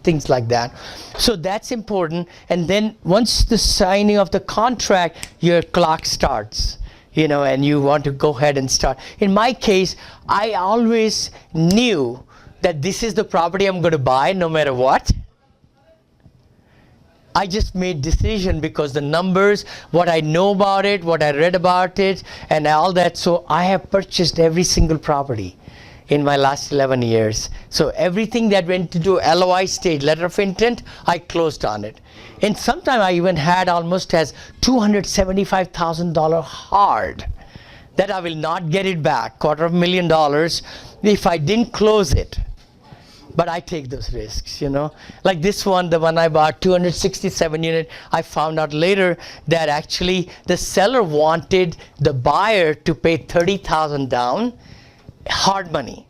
[SPEAKER 3] things like that. So that's important. And then once the signing of the contract, your clock starts, and you want to go ahead and start. In my case, I always knew that this is the property I'm going to buy no matter what. I just made decision because the numbers, what I know about it, what I read about it, and all that. So I have purchased every single property in my last 11 years. So everything that went to do LOI stage, letter of intent, I closed on it. And sometime I even had almost as $275,000 hard that I will not get it back, $250,000, if I didn't close it. But I take those risks, Like this one, the one I bought, 267 unit, I found out later that actually the seller wanted the buyer to pay $30,000 down, hard money.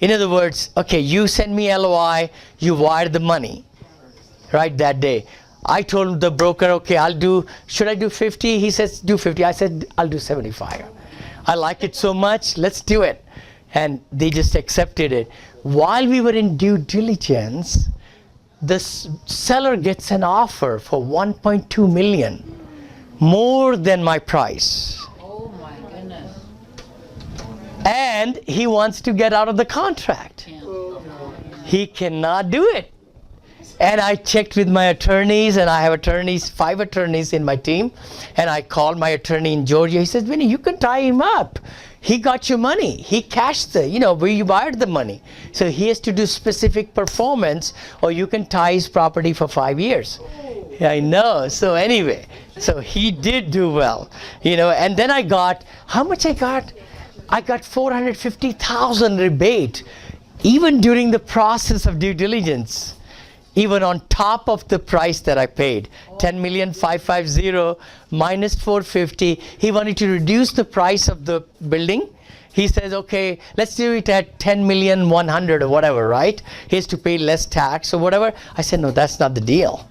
[SPEAKER 3] In other words, okay, you send me LOI, you wire the money, right, that day. I told the broker, okay, should I do 50? He says, do 50. I said, I'll do 75. I like it so much, let's do it. And they just accepted it. While we were in due diligence, the seller gets an offer for $1.2 million, more than my price. And he wants to get out of the contract. He cannot do it. And I checked with my attorneys, and I have 5 attorneys in my team. And I called my attorney in Georgia. He says, Vinny, you can tie him up. He got your money. He cashed where you wired the money. So he has to do specific performance, or you can tie his property for 5 years. I know. So anyway, so he did do well, and then I got, how much I got? I got $450,000 rebate, even during the process of due diligence, even on top of the price that I paid, $10,550,000 minus $450,000. He wanted to reduce the price of the building. He says, okay, let's do it at $10,100,000 or whatever, right? He has to pay less tax or whatever. I said, no, that's not the deal.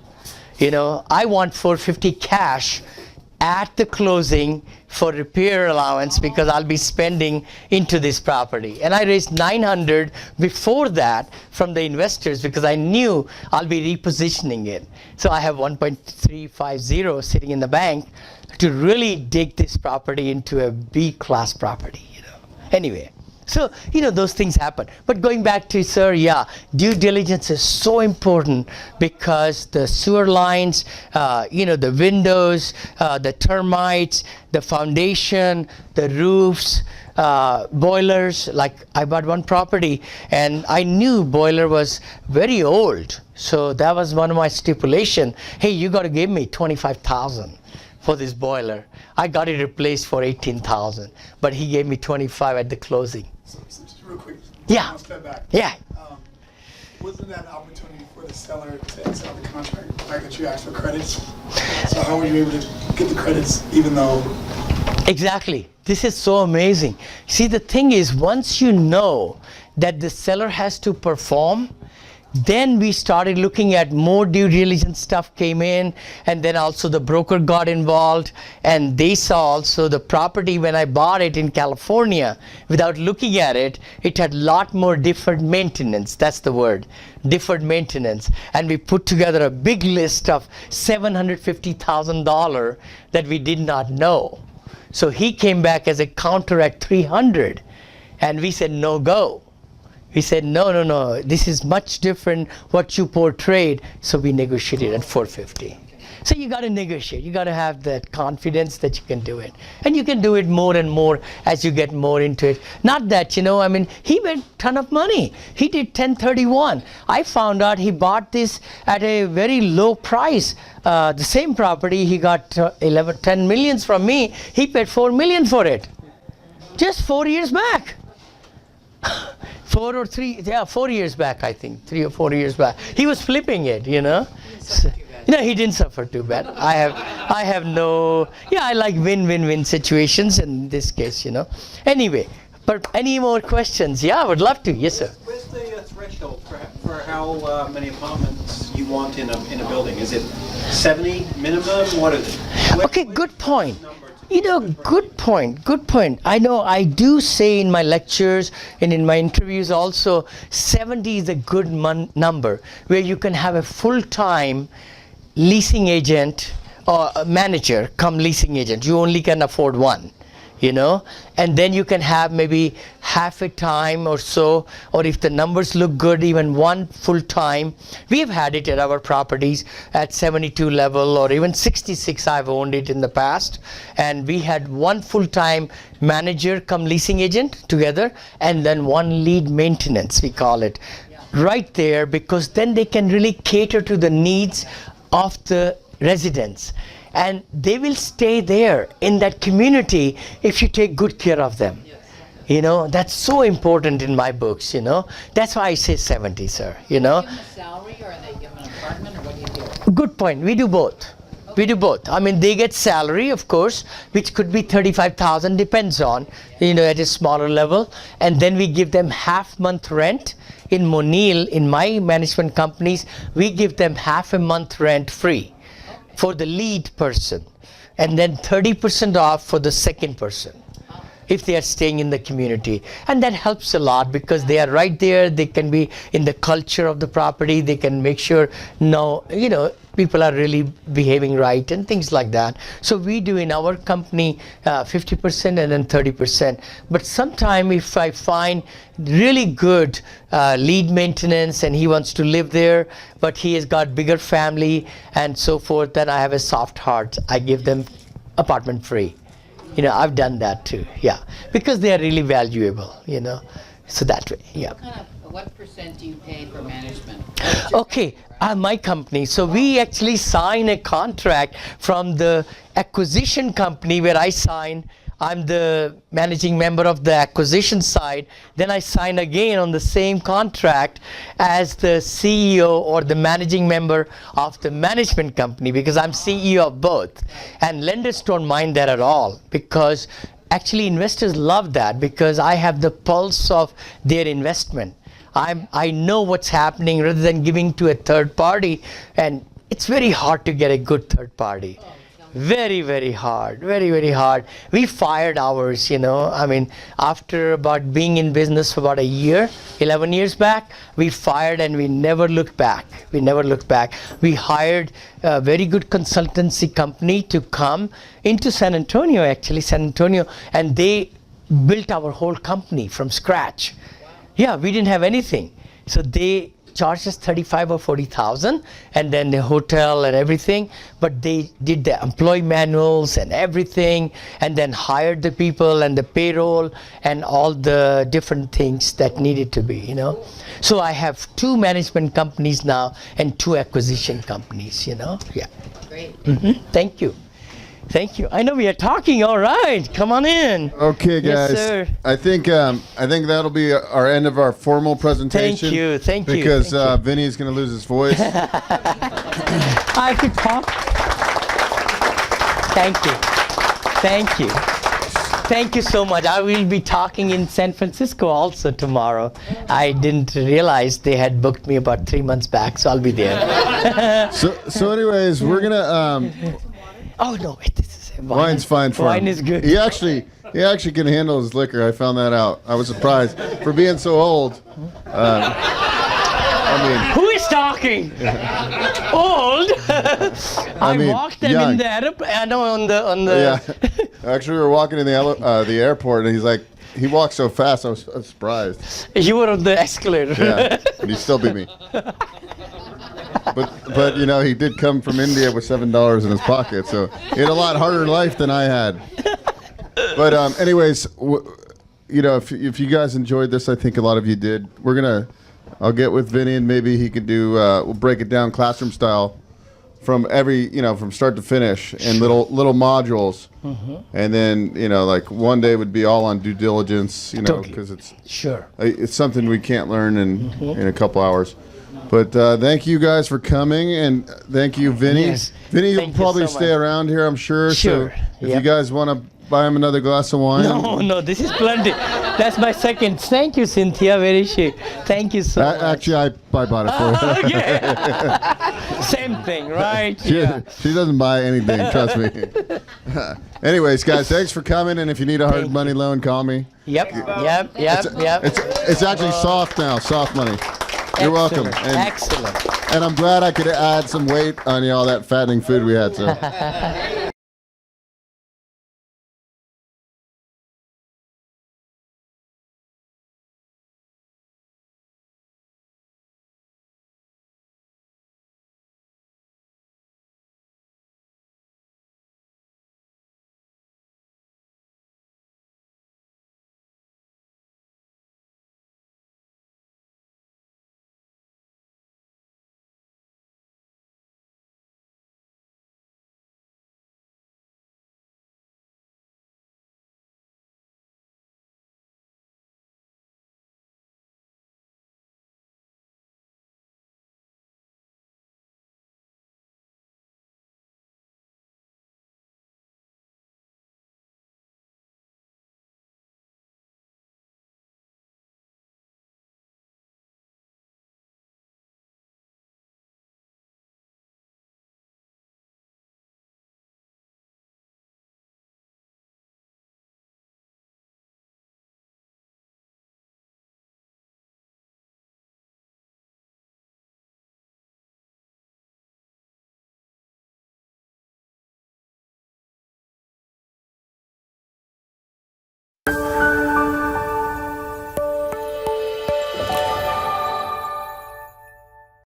[SPEAKER 3] I want 450 cash at the closing for repair allowance because I'll be spending into this property. And I raised 900 before that from the investors because I knew I'll be repositioning it. So I have 1.350 sitting in the bank to really dig this property into a B-class property, Anyway. So, those things happen. But going back to, sir, due diligence is so important because the sewer lines, the windows, the termites, the foundation, the roofs, boilers. Like I bought one property and I knew boiler was very old. So that was one of my stipulation. Hey, you got to give me $25,000 for this boiler. I got it replaced for $18,000, but he gave me $25,000 at the closing.
[SPEAKER 5] So just real quick.
[SPEAKER 3] Yeah.
[SPEAKER 5] One step back.
[SPEAKER 3] Yeah.
[SPEAKER 5] Wasn't that an opportunity for the seller to exit out the contract? The fact that you asked for credits. So how were you able to get the credits even though?
[SPEAKER 3] Exactly. This is so amazing. See, the thing is, once you know that the seller has to perform, then we started looking at more due diligence stuff came in, and then also the broker got involved, and they saw also the property when I bought it in California. Without looking at it, it had a lot more deferred maintenance. That's the word, deferred maintenance. And we put together a big list of $750,000 that we did not know. So he came back as a counter at 300, and we said no go. We said, no, this is much different what you portrayed. So we negotiated at 450. So you got to negotiate. You got to have that confidence that you can do it. And you can do it more and more as you get more into it. Not that, he made a ton of money. He did 1031. I found out he bought this at a very low price. The same property, he got 10 millions from me. He paid 4 million for it. Just 4 years back. 4 years back, I think, 3 or 4 years back. He was flipping it, So, he didn't suffer too bad. I like win-win-win situations in this case, Anyway, but any more questions? Yeah, I would love to. Yes, sir.
[SPEAKER 10] Where's the threshold for how many apartments you want in a building? Is it 70 minimum? What is it?
[SPEAKER 3] Okay, good point. Good point. I know I do say in my lectures and in my interviews also, 70 is a good number where you can have a full-time leasing agent or a manager come leasing agent. You only can afford one, and then you can have maybe half a time or so, or if the numbers look good, even one full time. We have had it at our properties at 72 level or even 66. I've owned it in the past, and we had one full time manager come leasing agent together, and then one lead maintenance, we call it, right there, because then they can really cater to the needs of the residents. And they will stay there in that community if you take good care of them. That's so important in my books, That's why I say 70, sir,
[SPEAKER 6] Do you give them a salary, or are they given an apartment, or what do you do?
[SPEAKER 3] Good point. We do both. Okay. We do both. They get salary, of course, which could be 35,000, depends on, at a smaller level. And then we give them half month rent. In Moneil, in my management companies, we give them half a month rent free for the lead person, and then 30% off for the second person if they are staying in the community. And that helps a lot because they are right there. They can be in the culture of the property. They can make sure people are really behaving right and things like that. So we do in our company 50% and then 30%. But sometime if I find really good lead maintenance and he wants to live there, but he has got bigger family and so forth, then I have a soft heart. I give them apartment free. I've done that too, because they are really valuable, so that way,
[SPEAKER 6] What percent do you pay for management?
[SPEAKER 3] Okay, my company, so we actually sign a contract from the acquisition company where I sign. I'm the managing member of the acquisition side. Then I sign again on the same contract as the CEO or the managing member of the management company, because I'm CEO of both. And lenders don't mind that at all, because actually investors love that, because I have the pulse of their investment. I know what's happening rather than giving to a third party. And it's very hard to get a good third party. Very, very hard. Very, very hard. We fired ours, I mean, after about being in business for about a year, 11 years back, we fired and we never looked back. We never looked back. We hired a very good consultancy company to come into San Antonio, and they built our whole company from scratch. Yeah, we didn't have anything. So they charged us 35 or 40,000, and then the hotel and everything, but they did the employee manuals and everything, and then hired the people and the payroll and all the different things that needed to be, So I have 2 management companies now and 2 acquisition companies, Yeah.
[SPEAKER 6] Great.
[SPEAKER 3] Thank you. Thank you. I know we are talking. All right, come on in.
[SPEAKER 1] Okay, guys.
[SPEAKER 3] Yes, sir.
[SPEAKER 1] I think that'll be our end of our formal presentation.
[SPEAKER 3] Thank you.
[SPEAKER 1] Because Vinny is going to lose his voice.
[SPEAKER 3] I could talk. Thank you so much. I will be talking in San Francisco also tomorrow. I didn't realize they had booked me about 3 months back, so I'll be there.
[SPEAKER 1] So anyways, we're gonna.
[SPEAKER 3] Oh no, this is wine.
[SPEAKER 1] Wine's fine for him.
[SPEAKER 3] Wine is good.
[SPEAKER 1] He actually can handle his liquor. I found that out. I was surprised for being so old.
[SPEAKER 3] Who is talking? Old? I walked them
[SPEAKER 1] young.
[SPEAKER 3] in on the.
[SPEAKER 1] Yeah. Actually, we were walking in the airport, and he's like, he walked so fast. I was surprised.
[SPEAKER 3] You were on the escalator.
[SPEAKER 1] Yeah, and he still beat me. But he did come from India with $7 in his pocket, so he had a lot harder life than I had. But anyways, if you guys enjoyed this, I think a lot of you did. I'll get with Vinny, and maybe he could do. We'll break it down classroom style, from from start to finish, in little modules, and then like one day would be all on due diligence, because it's something we can't learn in a couple hours. But thank you guys for coming, and thank you, Vinny.
[SPEAKER 3] Yes.
[SPEAKER 1] Vinny, you'll probably stay around here, I'm sure.
[SPEAKER 3] Sure.
[SPEAKER 1] So if you guys want to buy him another glass of wine.
[SPEAKER 3] No, this is plenty. That's my second. Thank you, Cynthia. Very chic. Thank you so much.
[SPEAKER 1] Actually, I bought it for you.
[SPEAKER 3] Okay. Same thing, right?
[SPEAKER 1] She doesn't buy anything, trust me. Anyways, guys, thanks for coming, and if you need a hard money loan, call me.
[SPEAKER 3] Yep.
[SPEAKER 1] It's actually soft now, soft money. You're welcome.
[SPEAKER 3] Excellent.
[SPEAKER 1] And I'm glad I could add some weight on all that fattening food we had. So.